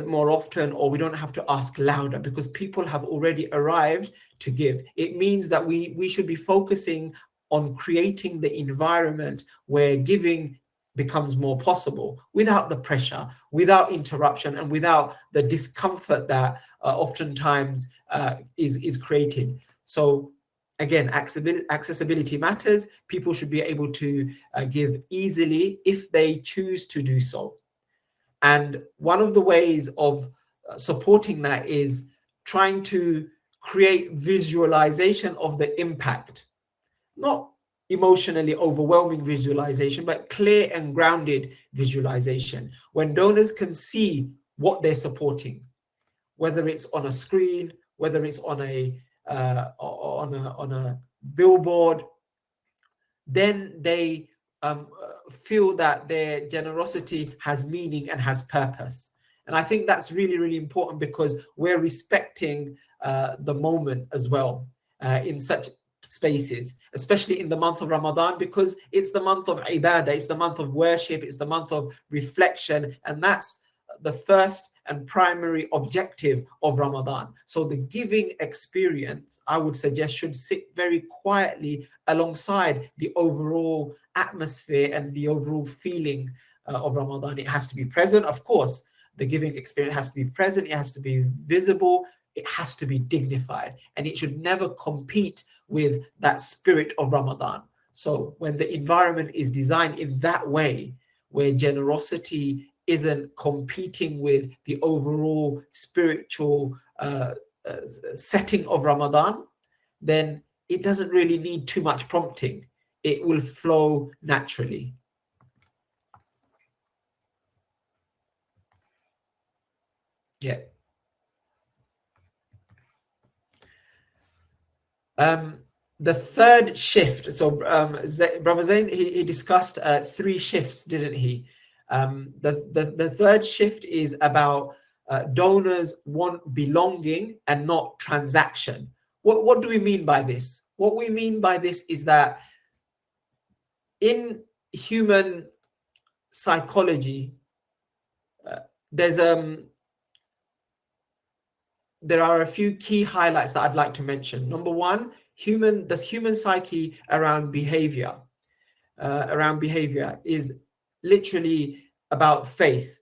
more often, or we don't have to ask louder, because people have already arrived to give. It means that we should be focusing on creating the environment where giving becomes more possible without the pressure, without interruption, and without the discomfort that oftentimes is created. So again, accessibility matters. People should be able to give easily if they choose to do so. And one of the ways of supporting that is trying to create visualization of the impact, not emotionally overwhelming visualization, but clear and grounded visualization. When donors can see what they're supporting, whether it's on a screen, whether it's on a billboard, then they feel that their generosity has meaning and has purpose. And I think that's really, really important, because we're respecting the moment as well in such spaces, especially in the month of Ramadan, because it's the month of ibadah, it's the month of worship, it's the month of reflection, and that's the first and primary objective of Ramadan. So the giving experience, I would suggest, should sit very quietly alongside the overall atmosphere and the overall feeling of Ramadan. It has to be present, of course. The giving experience has to be present, it has to be visible, it has to be dignified, and it should never compete with that spirit of Ramadan. So when the environment is designed in that way, where generosity isn't competing with the overall spiritual setting of Ramadan, then it doesn't really need too much prompting. It will flow naturally. Yeah. The third shift. So Brother Zain, he discussed 3 shifts, didn't he? The third shift is about donors want belonging and not transaction. What do we mean by this? What we mean by this is that in human psychology, there are a few key highlights that I'd like to mention. Number one, the human psyche around behavior is literally about faith.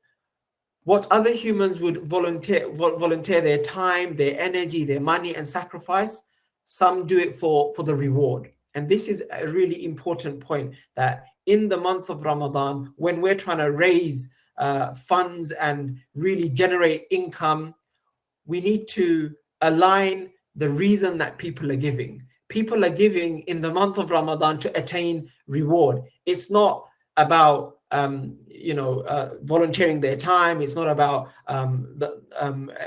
What other humans would volunteer their time, their energy, their money, and sacrifice, some do it for the reward. And this is a really important point, that in the month of Ramadan, when we're trying to raise funds and really generate income, we need to align the reason that people are giving. People are giving in the month of Ramadan to attain reward. It's not about volunteering their time. It's not about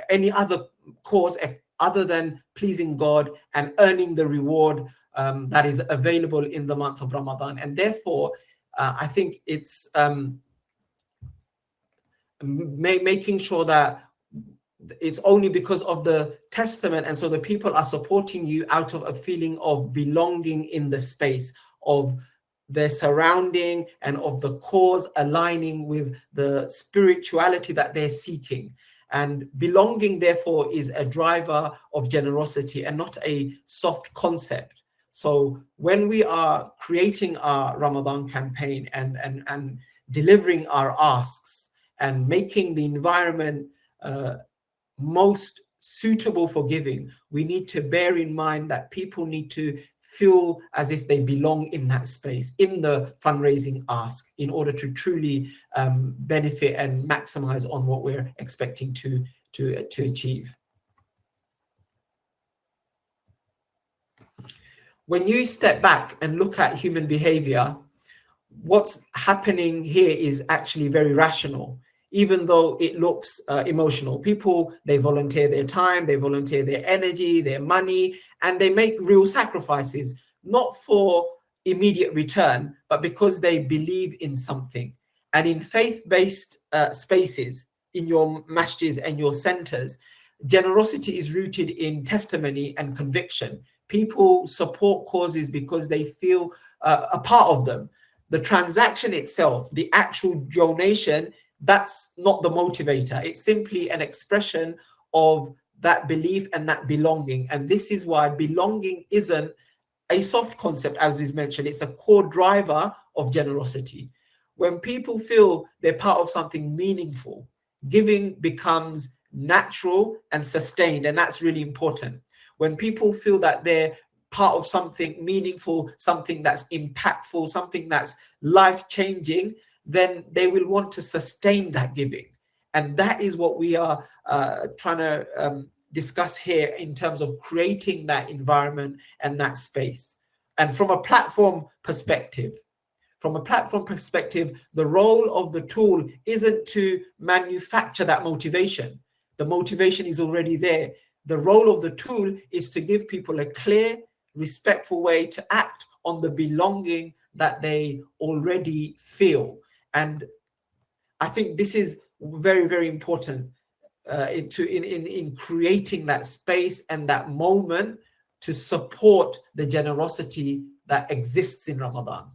any other cause other than pleasing God and earning the reward that is available in the month of Ramadan. And therefore, I think it's making sure that it's only because of the testament, and so the people are supporting you out of a feeling of belonging in the space, of their surrounding, and of the cause aligning with the spirituality that they're seeking. And belonging, therefore, is a driver of generosity and not a soft concept. So when we are creating our Ramadan campaign and delivering our asks and making the environment most suitable for giving, we need to bear in mind that people need to feel as if they belong in that space, in the fundraising ask, in order to truly benefit and maximize on what we're expecting to achieve. When you step back and look at human behavior, what's happening here is actually very rational, even though it looks emotional. People, they volunteer their time, they volunteer their energy, their money, and they make real sacrifices, not for immediate return, but because they believe in something. And in faith-based spaces, in your masjids and your centers, generosity is rooted in testimony and conviction. People support causes because they feel a part of them. The transaction itself, the actual donation, that's not the motivator. It's simply an expression of that belief and that belonging. And this is why belonging isn't a soft concept, as is mentioned. It's a core driver of generosity. When people feel they're part of something meaningful, giving becomes natural and sustained, and that's really important. When people feel that they're part of something meaningful, something that's impactful, something that's life-changing, then they will want to sustain that giving. And that is what we are trying to discuss here in terms of creating that environment and that space. And from a platform perspective, the role of the tool isn't to manufacture that motivation. The motivation is already there. The role of the tool is to give people a clear, respectful way to act on the belonging that they already feel. And I think this is very, very important in creating that space and that moment to support the generosity that exists in Ramadan.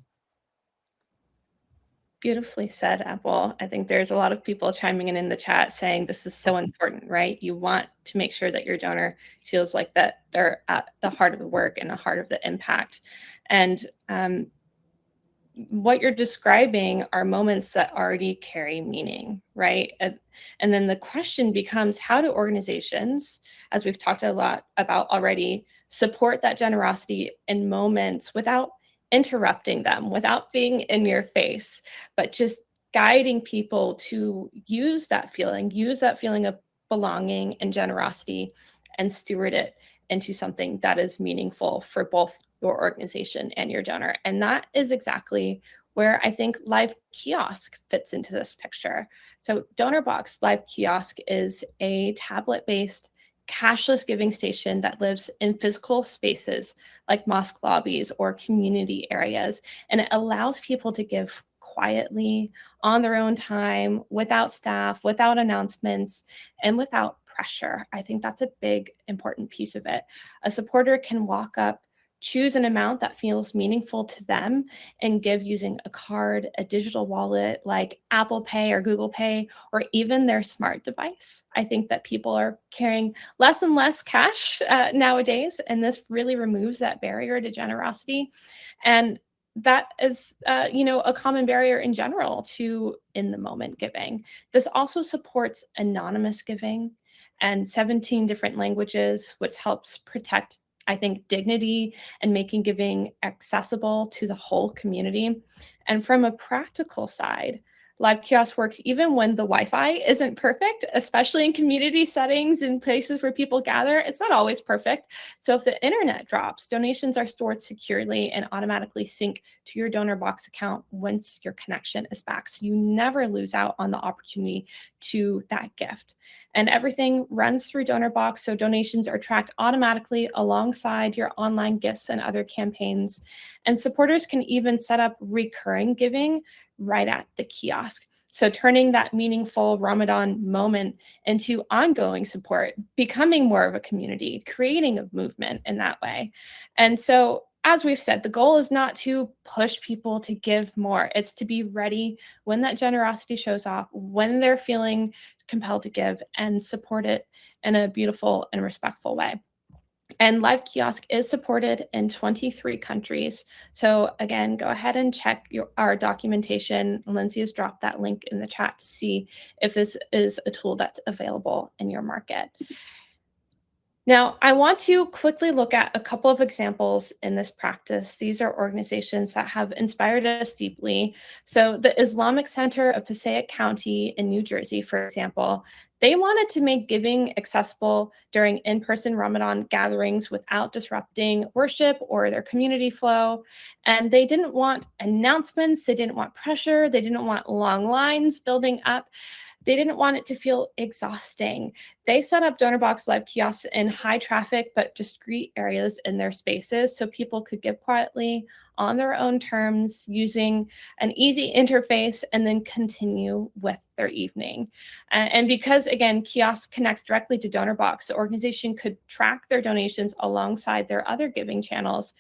Beautifully said, Abul. I think there's a lot of people chiming in the chat saying this is so important, right? You want to make sure that your donor feels like that they're at the heart of the work and the heart of the impact. And what you're describing are moments that already carry meaning, right? And then the question becomes, how do organizations, as we've talked a lot about already, support that generosity in moments without interrupting them, without being in your face, but just guiding people to use that feeling of belonging and generosity and steward it into something that is meaningful for both your organization and your donor. And that is exactly where I think Live Kiosk fits into this picture. So Donorbox Live Kiosk is a tablet-based cashless giving station that lives in physical spaces like mosque lobbies or community areas. And it allows people to give quietly on their own time, without staff, without announcements, and without pressure. I think that's a big, important piece of it. A supporter can walk up, choose an amount that feels meaningful to them, and give using a card, a digital wallet like Apple Pay or Google Pay, or even their smart device. I think that people are carrying less and less cash nowadays, and this really removes that barrier to generosity. And that is, a common barrier in general to in the moment giving. This also supports anonymous giving and 17 different languages, which helps protect, I think, dignity and making giving accessible to the whole community. And from a practical side, Live Kiosk works even when the Wi-Fi isn't perfect, especially in community settings and places where people gather. It's not always perfect. So if the internet drops, donations are stored securely and automatically sync to your Donorbox account once your connection is back. So you never lose out on the opportunity to that gift. And everything runs through Donorbox, so donations are tracked automatically alongside your online gifts and other campaigns. And supporters can even set up recurring giving right at the kiosk. So turning that meaningful Ramadan moment into ongoing support, becoming more of a community, creating a movement in that way. And so, as we've said, the goal is not to push people to give more. It's to be ready when that generosity shows up, when they're feeling compelled to give, and support it in a beautiful and respectful way. And Live Kiosk is supported in 23 countries. So again, go ahead and check our documentation. Lindsay has dropped that link in the chat to see if this is a tool that's available in your market. Now, I want to quickly look at a couple of examples in this practice. These are organizations that have inspired us deeply. So the Islamic Center of Passaic County in New Jersey, for example, they wanted to make giving accessible during in-person Ramadan gatherings without disrupting worship or their community flow. And they didn't want announcements. They didn't want pressure. They didn't want long lines building up. They didn't want it to feel exhausting. They set up Donorbox Live Kiosks in high traffic but discreet areas in their spaces so people could give quietly on their own terms using an easy interface and then continue with their evening. And because, again, Kiosk connects directly to Donorbox, the organization could track their donations alongside their other giving channels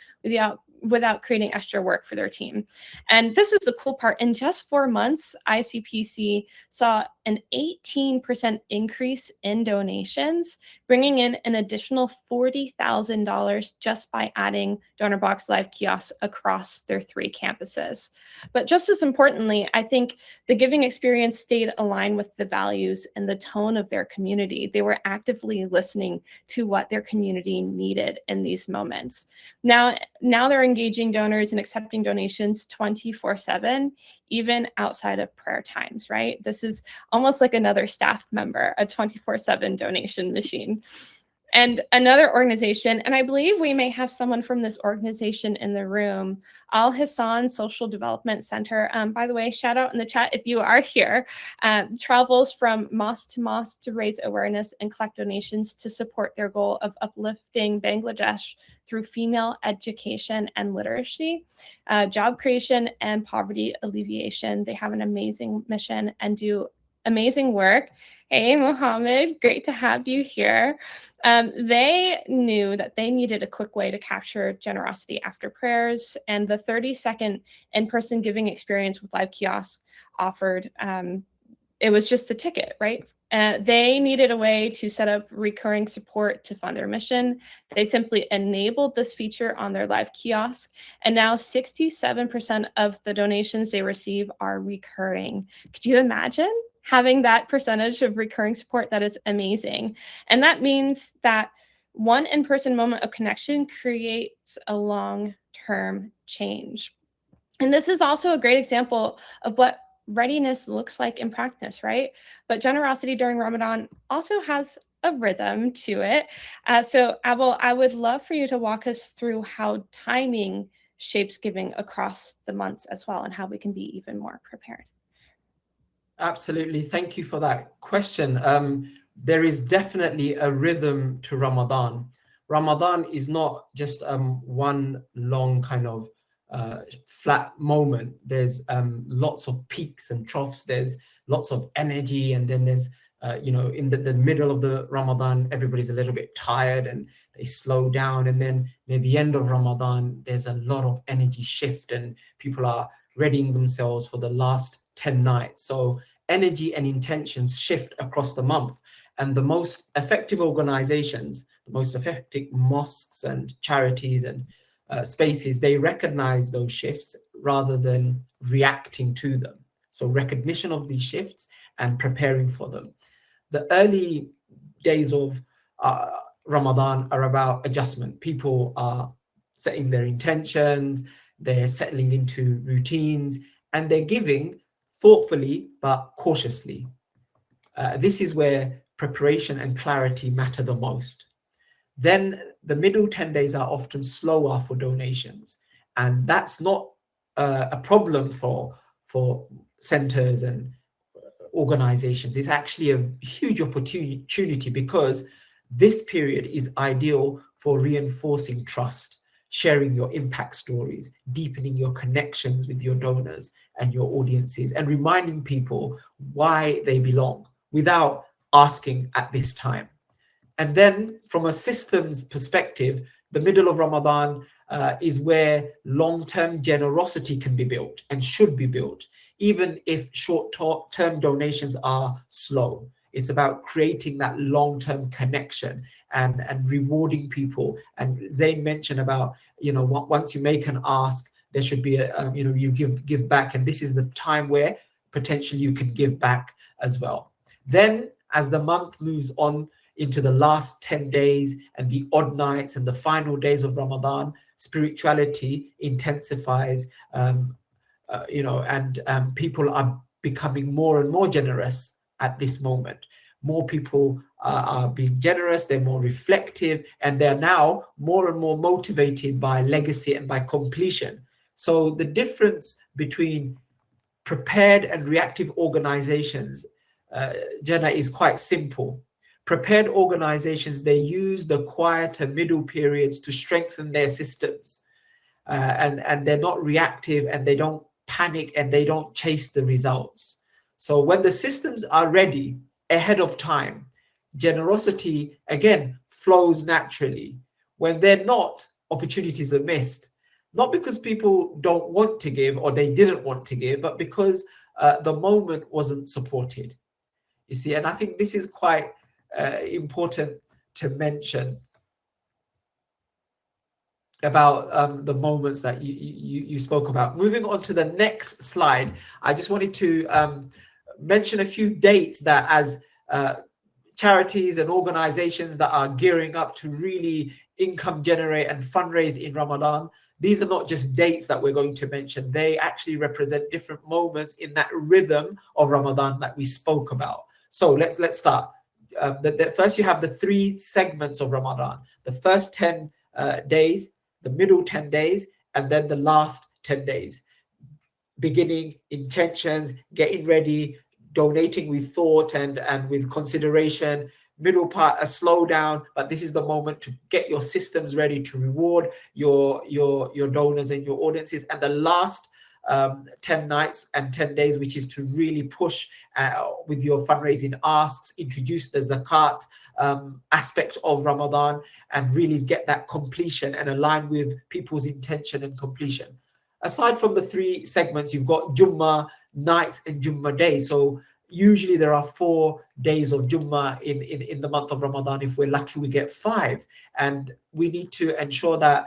without creating extra work for their team. And this is the cool part. In just 4 months, ICPC saw an 18% increase in donations, bringing in an additional $40,000 just by adding Donorbox Live Kiosks across their 3 campuses. But just as importantly, I think the giving experience stayed aligned with the values and the tone of their community. They were actively listening to what their community needed in these moments. Now they're engaging donors and accepting donations 24/7, even outside of prayer times, right? This is almost like another staff member, a 24/7 donation machine. And another organization, and I believe we may have someone from this organization in the room, Al-Hisan Social Development Center. By the way, shout out in the chat if you are here, travels from mosque to raise awareness and collect donations to support their goal of uplifting Bangladesh through female education and literacy, job creation, and poverty alleviation. They have an amazing mission and do amazing work. Hey, Mohammed, great to have you here. They knew that they needed a quick way to capture generosity after prayers, and the 30-second in-person giving experience with Live Kiosk offered, it was just the ticket, right? They needed a way to set up recurring support to fund their mission. They simply enabled this feature on their Live Kiosk, and now 67% of the donations they receive are recurring. Could you imagine having that percentage of recurring support? That is amazing. And that means that one in-person moment of connection creates a long-term change. And this is also a great example of what readiness looks like in practice, right? But generosity during Ramadan also has a rhythm to it. So Abul, I would love for you to walk us through how timing shapes giving across the months as well, and how we can be even more prepared.
Absolutely. Thank you for that question. There is definitely a rhythm to Ramadan. Ramadan is not just one long kind of flat moment. There's lots of peaks and troughs. There's lots of energy, and then there's in the middle of the Ramadan, everybody's a little bit tired and they slow down, and then near the end of Ramadan, there's a lot of energy shift and people are readying themselves for the last 10 nights. So energy and intentions shift across the month, and the most effective organizations, the most effective mosques and charities and spaces, they recognize those shifts rather than reacting to them. So recognition of these shifts and preparing for them. The early days of Ramadan are about adjustment. People are setting their intentions, they're settling into routines, and they're giving thoughtfully but cautiously. This is where preparation and clarity matter the most. Then the middle 10 days are often slower for donations, and that's not a problem for centers and organizations. It's actually a huge opportunity because this period is ideal for reinforcing trust, sharing your impact stories, deepening your connections with your donors and your audiences, and reminding people why they belong without asking at this time. And then from a systems perspective, the middle of Ramadan is where long-term generosity can be built and should be built, even if short-term donations are slow. It's about creating that long-term connection and rewarding people. And Zain mentioned about, once you make an ask, there should be you give back. And this is the time where potentially you can give back as well. Then as the month moves on into the last 10 days and the odd nights and the final days of Ramadan, spirituality intensifies, and people are becoming more and more generous at this moment. More people are being generous, they're more reflective, and they're now more and more motivated by legacy and by completion. So the difference between prepared and reactive organizations, Jenna, is quite simple. Prepared organizations, they use the quieter middle periods to strengthen their systems. And they're not reactive, and they don't panic, and they don't chase the results. So when the systems are ready ahead of time, generosity, again, flows naturally. When they're not, opportunities are missed. Not because people don't want to give or they didn't want to give, but because the moment wasn't supported. You see, and I think this is quite important to mention about the moments that you spoke about. Moving on to the next slide, I just wanted to mention a few dates that as charities and organizations that are gearing up to really income generate and fundraise in Ramadan, these are not just dates that we're going to mention. They actually represent different moments in that rhythm of Ramadan that we spoke about. So let's start. First, you have the 3 segments of Ramadan: the first 10 days, the middle 10 days, and then the last 10 days. Beginning, intentions, getting ready, donating with thought and with consideration. Middle part, a slowdown, but this is the moment to get your systems ready to reward your donors and your audiences. And the last 10 nights and 10 days, which is to really push with your fundraising asks, introduce the zakat aspect of Ramadan, and really get that completion and align with people's intention and completion. Aside from the 3 segments, you've got Jumu'ah nights and Jumu'ah days. So usually there are 4 days of Jumu'ah in the month of Ramadan. If we're lucky, we get 5. And we need to ensure that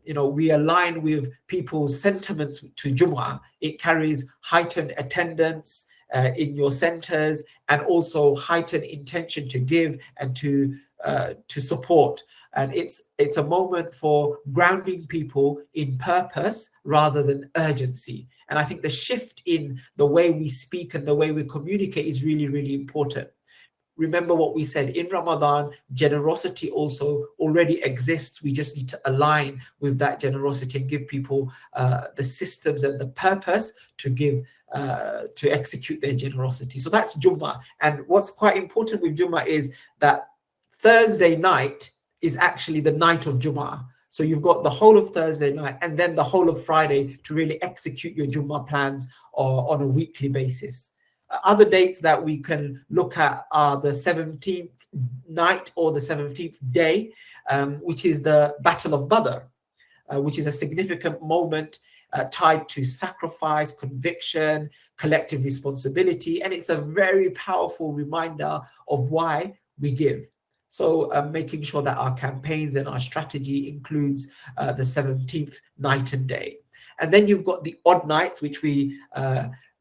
we align with people's sentiments to Jumu'ah. It carries heightened attendance in your centers, and also heightened intention to give and to support. And it's a moment for grounding people in purpose rather than urgency. And I think the shift in the way we speak and the way we communicate is really, really important. Remember what we said in Ramadan, generosity also already exists. We just need to align with that generosity and give people the systems and the purpose to give, to execute their generosity. So that's Jumu'ah. And what's quite important with Jumu'ah is that Thursday night is actually the night of Jumu'ah. So you've got the whole of Thursday night and then the whole of Friday to really execute your Jumu'ah plans on a weekly basis. Other dates that we can look at are the 17th night or the 17th day, which is the Battle of Badr, which is a significant moment tied to sacrifice, conviction, collective responsibility. And it's a very powerful reminder of why we give. So making sure that our campaigns and our strategy includes the 17th night and day. And then you've got the odd nights, which we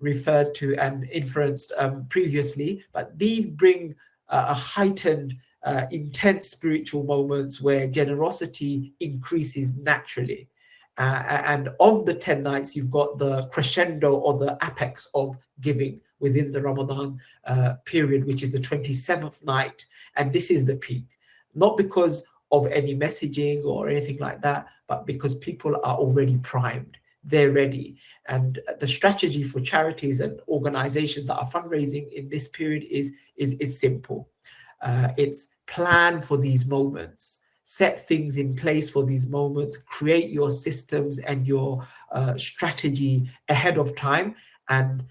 referred to and inferenced previously, but these bring a heightened, intense spiritual moments where generosity increases naturally. And of the 10 nights, you've got the crescendo or the apex of giving within the Ramadan period, which is the 27th night. And this is the peak, not because of any messaging or anything like that, but because people are already primed. They're ready. And the strategy for charities and organizations that are fundraising in this period is simple. It's plan for these moments, set things in place for these moments, create your systems and your strategy ahead of time, and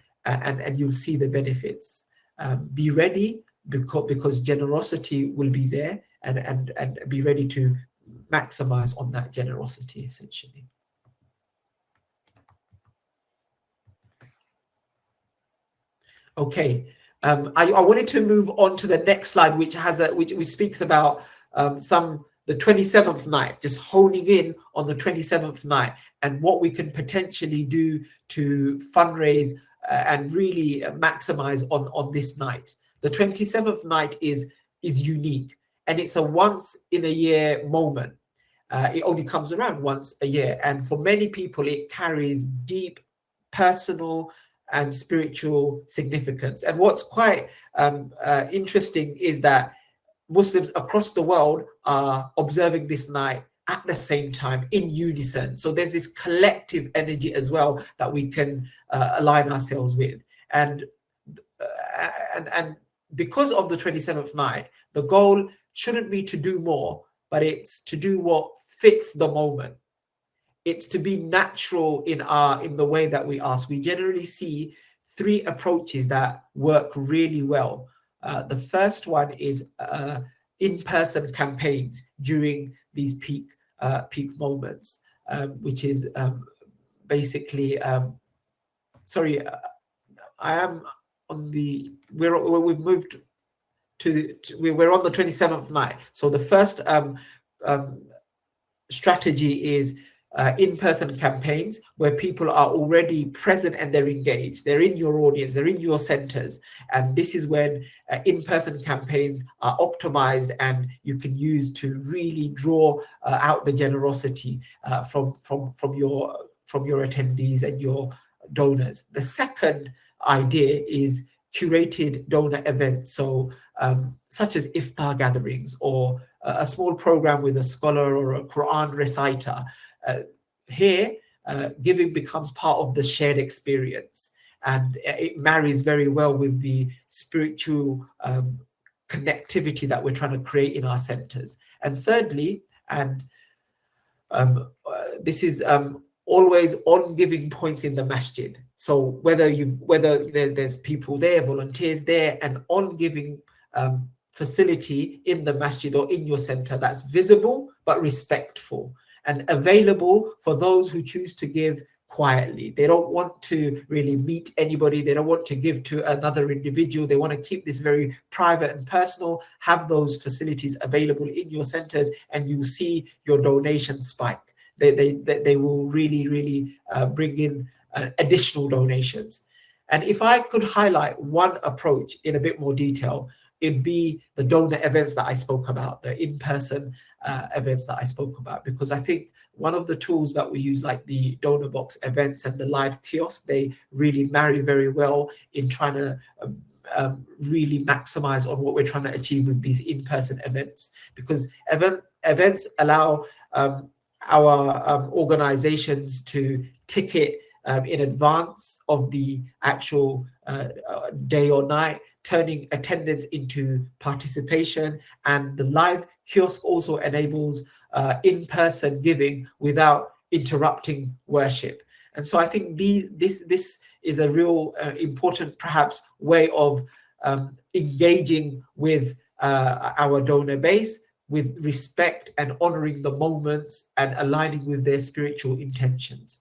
you'll see the benefits. Be ready because generosity will be there, and be ready to maximize on that generosity, essentially. Okay, I wanted to move on to the next slide, which speaks about the 27th night, just honing in on the 27th night and what we can potentially do to fundraise and really maximize on this night. The 27th night is unique, and it's a once in a year moment. It only comes around once a year, and for many people it carries deep personal and spiritual significance. And what's quite interesting is that Muslims across the world are observing this night at the same time in unison. So there's this collective energy as well that we can align ourselves with. And because of the 27th night, the goal shouldn't be to do more, but it's to do what fits the moment. It's to be natural in the way that we ask. We generally see three approaches that work really well. The first one is in-person campaigns during these peak moments, which is basically. Sorry, I am on the. We've moved to we're on the 27th night. So the first strategy is in-person campaigns where people are already present and they're engaged. They're in your audience, they're in your centers. And this is when in-person campaigns are optimized and you can use to really draw out the generosity from your attendees and your donors. The second idea is curated donor events, so such as iftar gatherings or a small program with a scholar or a Quran reciter. Here, giving becomes part of the shared experience, and it marries very well with the spiritual connectivity that we're trying to create in our centers. And thirdly, and this is always on giving points in the masjid. So whether there's people there, volunteers there, and on giving facility in the masjid or in your center that's visible but respectful and available for those who choose to give quietly. They don't want to really meet anybody. They don't want to give to another individual. They want to keep this very private and personal. Have those facilities available in your centers, and you'll see your donations spike. They will really bring in additional donations. And if I could highlight one approach in a bit more detail, it'd be the donor events that I spoke about, the in-person events that I spoke about, because I think one of the tools that we use, like the Donorbox events and the live kiosk, they really marry very well in trying to really maximize on what we're trying to achieve with these in-person events, because events allow our organizations to ticket in advance of the actual day or night. turning attendance into participation. And the live kiosk also enables in-person giving without interrupting worship. And so I think this is a real important, perhaps, way of engaging with our donor base with respect and honoring the moments and aligning with their spiritual intentions.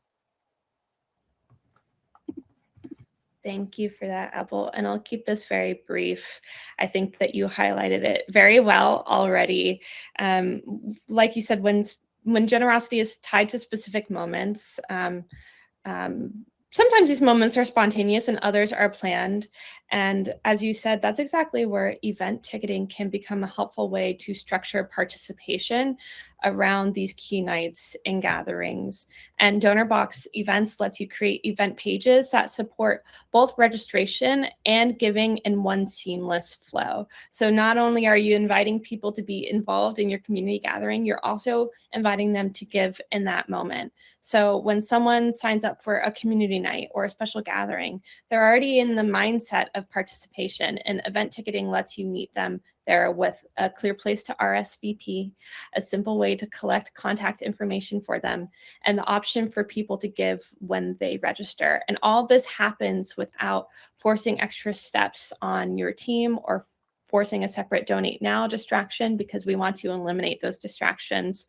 Thank you for that, Abul. And I'll keep this very brief. I think that you highlighted it very well already. Like you said, when generosity is tied to specific moments, sometimes these moments are spontaneous and others are planned. And as you said, that's exactly where event ticketing can become a helpful way to structure participation around these key nights and gatherings. And Donorbox events lets you create event pages that support both registration and giving in one seamless flow. So not only are you inviting people to be involved in your community gathering, you're also inviting them to give in that moment. So when someone signs up for a community night or a special gathering, they're already in the mindset of participation, and event ticketing lets you meet them there with a clear place to RSVP, a simple way to collect contact information for them, and the option for people to give when they register. And all this happens without forcing extra steps on your team or forcing a separate donate now distraction, because we want to eliminate those distractions.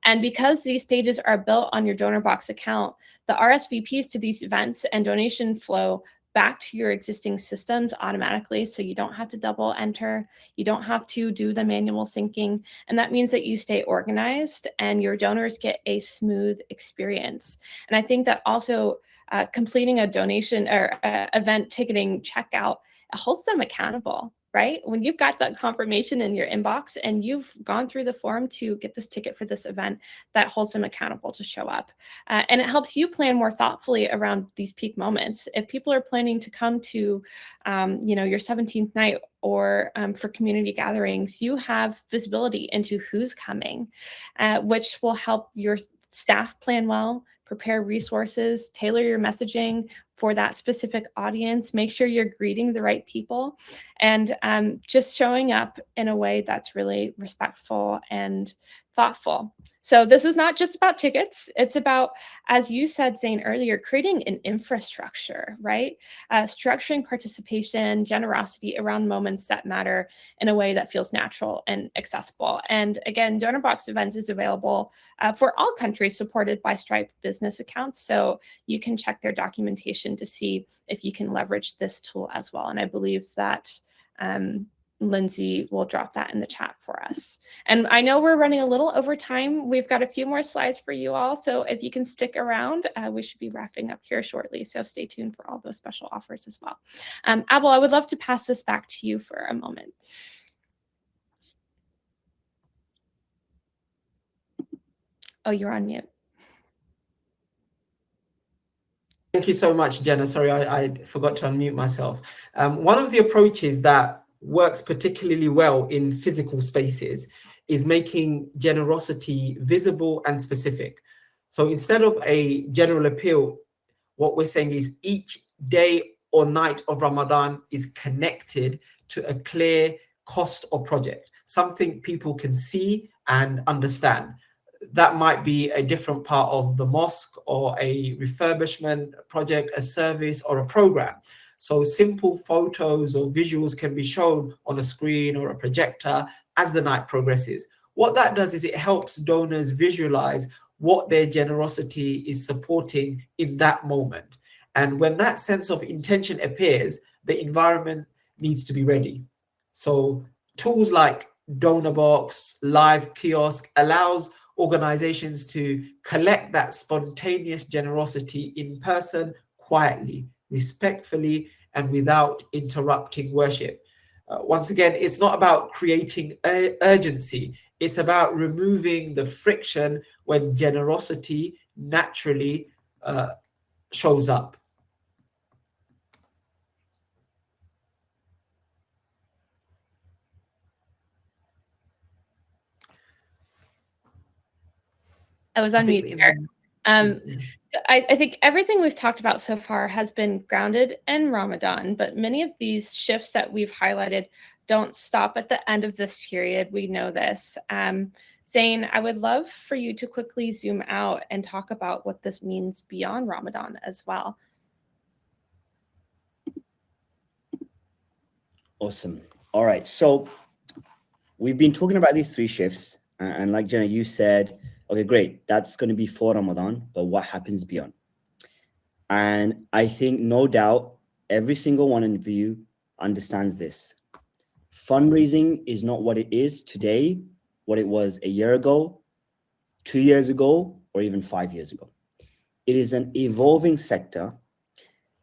And because these pages are built on your Donorbox account, the RSVPs to these events and donation flow back to your existing systems automatically. So you don't have to double enter. You don't have to do the manual syncing. And that means that you stay organized and your donors get a smooth experience. And I think that also completing a donation or event ticketing checkout holds them accountable, right? When you've got that confirmation in your inbox and you've gone through the form to get this ticket for this event, that holds them accountable to show up. And it helps you plan more thoughtfully around these peak moments. If people are planning to come to, your 17th night or for community gatherings, you have visibility into who's coming, which will help your staff plan well, prepare resources, tailor your messaging for that specific audience, make sure you're greeting the right people, and just showing up in a way that's really respectful and thoughtful. So this is not just about tickets. It's about, as you said, Zain, earlier, creating an infrastructure, right? Structuring participation, generosity around moments that matter in a way that feels natural and accessible. And again, Donorbox Events is available for all countries supported by Stripe business accounts. So you can check their documentation to see if you can leverage this tool as well. And I believe that Lindsay will drop that in the chat for us. And I know we're running a little over time. We've got a few more slides for you all. So if you can stick around, we should be wrapping up here shortly. So stay tuned for all those special offers as well. Abul, I would love to pass this back to you for a moment. Oh, you're on mute.
Thank you so much, Jenna. Sorry, I forgot to unmute myself. One of the approaches that works particularly well in physical spaces is making generosity visible and specific. So instead of a general appeal, what we're saying is each day or night of Ramadan is connected to a clear cost or project, something people can see and understand. That might be a different part of the mosque or a refurbishment project, a service or a program. So simple photos or visuals can be shown on a screen or a projector as the night progresses. What that does is it helps donors visualize what their generosity is supporting in that moment. And when that sense of intention appears, the environment needs to be ready. So tools like Donorbox, Live Kiosk allows organizations to collect that spontaneous generosity in person, quietly, respectfully, and without interrupting worship. Once again, it's not about creating urgency. It's about removing the friction when generosity naturally shows up.
I was on mute here. I think everything we've talked about so far has been grounded in Ramadan, but many of these shifts that we've highlighted don't stop at the end of this period. We know this. Zain, I would love for you to quickly zoom out and talk about what this means beyond Ramadan as well.
Awesome. All right. So we've been talking about these 3 shifts. And like Jenna, you said, okay, great. That's going to be for Ramadan, but what happens beyond? And I think no doubt every single one of you understands this. Fundraising is not what it is today, what it was a year ago, 2 years ago, or even 5 years ago. It is an evolving sector.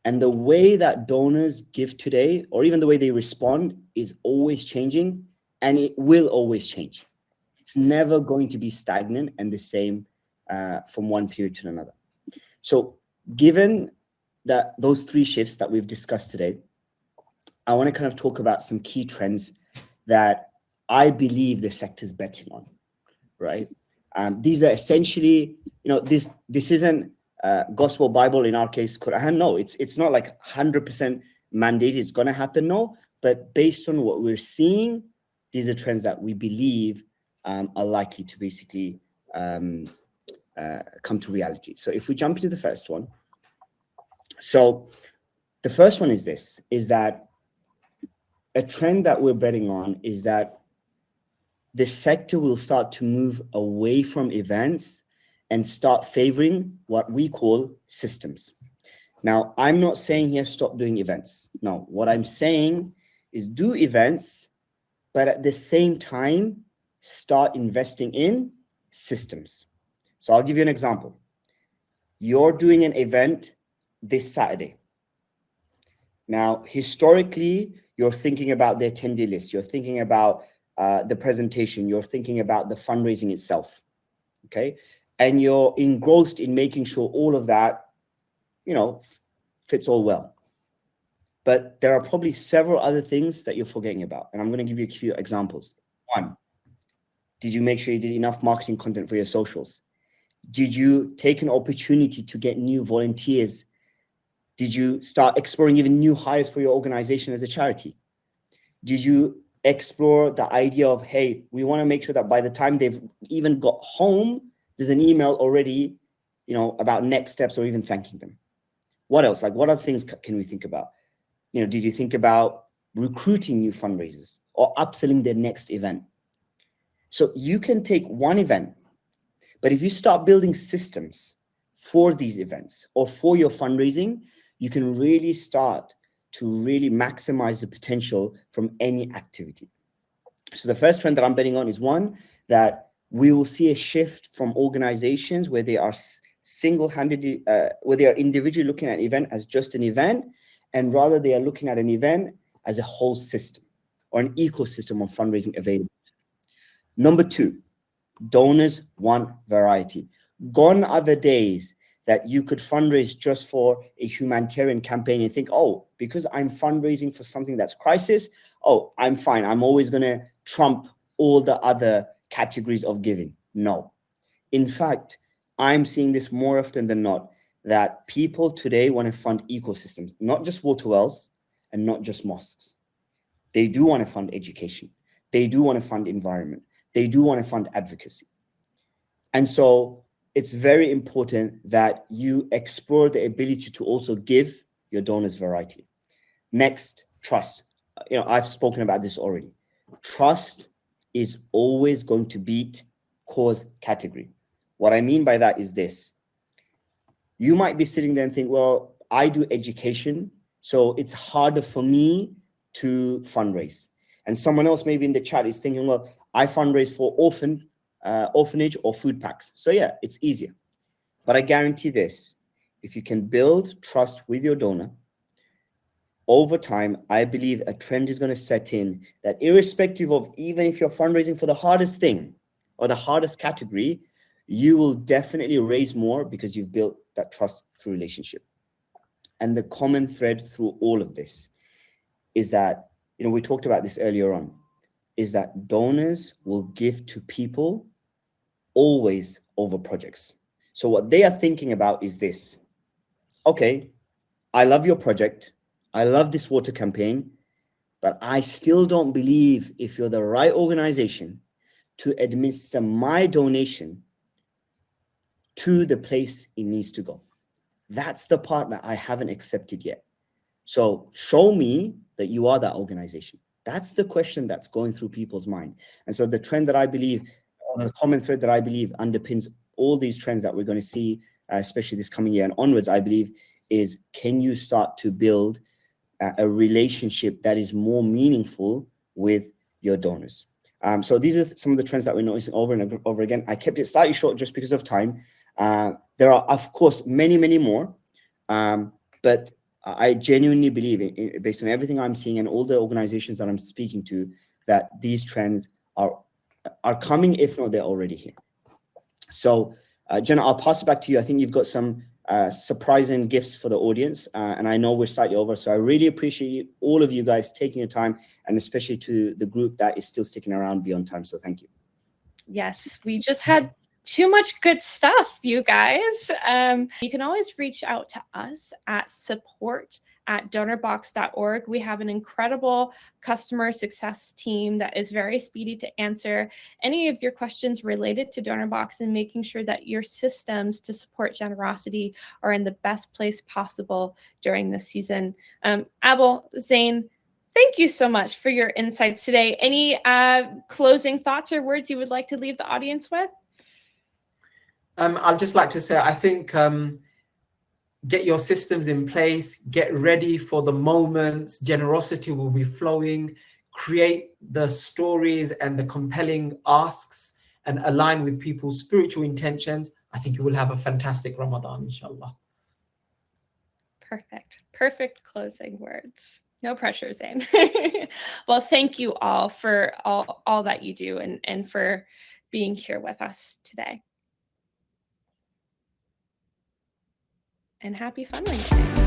And the way that donors give today, or even the way they respond, is always changing, and it will always change. It's never going to be stagnant and the same from one period to another. So given that those 3 shifts that we've discussed today, I want to kind of talk about some key trends that I believe the sector is betting on, right? These are essentially, this isn't gospel Bible, in our case, Quran. No, it's not like 100% mandated. It's going to happen. No, but based on what we're seeing, these are trends that we believe are likely to basically come to reality. So if we jump into the first one, so the first one is this, is that a trend that we're betting on is that the sector will start to move away from events and start favoring what we call systems. Now, I'm not saying here stop doing events. No, what I'm saying is do events, but at the same time, start investing in systems. So I'll give you an example. You're doing an event this Saturday. Now, historically, you're thinking about the attendee list. You're thinking about the presentation. You're thinking about the fundraising itself, okay? And you're engrossed in making sure all of that, fits all well. But there are probably several other things that you're forgetting about. And I'm going to give you a few examples. 1, did you make sure you did enough marketing content for your socials? Did you take an opportunity to get new volunteers? Did you start exploring even new hires for your organization as a charity? Did you explore the idea of, hey, we want to make sure that by the time they've even got home, there's an email already, about next steps or even thanking them? What else? Like, what other things can we think about? Did you think about recruiting new fundraisers or upselling their next event? So you can take one event, but if you start building systems for these events or for your fundraising, you can really start to really maximize the potential from any activity. So the first trend that I'm betting on is one, that we will see a shift from organizations where they are single-handedly, where they are individually looking at an event as just an event, and rather they are looking at an event as a whole system or an ecosystem of fundraising available. Number 2, donors want variety. Gone are the days that you could fundraise just for a humanitarian campaign and think, oh, because I'm fundraising for something that's crisis, oh, I'm fine. I'm always going to trump all the other categories of giving. No. In fact, I'm seeing this more often than not, that people today want to fund ecosystems, not just water wells and not just mosques. They do want to fund education. They do want to fund environment. They do want to fund advocacy. And so it's very important that you explore the ability to also give your donors variety. Next, trust. I've spoken about this already. Trust is always going to beat cause category. What I mean by that is this. You might be sitting there and think, well, I do education, so it's harder for me to fundraise. And someone else maybe in the chat is thinking, well, I fundraise for orphanage or food packs. So yeah, it's easier. But I guarantee this, if you can build trust with your donor, over time, I believe a trend is going to set in that irrespective of even if you're fundraising for the hardest thing or the hardest category, you will definitely raise more because you've built that trust through relationship. And the common thread through all of this is that, we talked about this earlier on, is that donors will give to people always over projects. So what they are thinking about is this. Okay, I love your project. I love this water campaign, but I still don't believe if you're the right organization to administer my donation to the place it needs to go. That's the part that I haven't accepted yet. So show me that you are that organization. That's the question that's going through people's mind. And so the trend that I believe, or the common thread that I believe underpins all these trends that we're going to see, especially this coming year and onwards, I believe, is can you start to build a relationship that is more meaningful with your donors? So these are some of the trends that we're noticing over and over again. I kept it slightly short just because of time. There are, of course, many, many more, but I genuinely believe, based on everything I'm seeing and all the organizations that I'm speaking to, that these trends are coming, if not they're already here. So, Jenna, I'll pass it back to you. I think you've got some surprising gifts for the audience, and I know we're slightly over, so I really appreciate all of you guys taking your time, and especially to the group that is still sticking around beyond time. So thank you.
Yes, we just had too much good stuff, you guys. You can always reach out to us at support@donorbox.org. We have an incredible customer success team that is very speedy to answer any of your questions related to Donorbox and making sure that your systems to support generosity are in the best place possible during this season. Abul, Zain, thank you so much for your insights today. Any closing thoughts or words you would like to leave the audience with?
I'd just like to say, I think get your systems in place, get ready for the moments, generosity will be flowing, create the stories and the compelling asks and align with people's spiritual intentions. I think you will have a fantastic Ramadan, inshallah.
Perfect closing words. No pressure, Zain. Well, thank you all for all that you do and for being here with us today. And happy fundraising.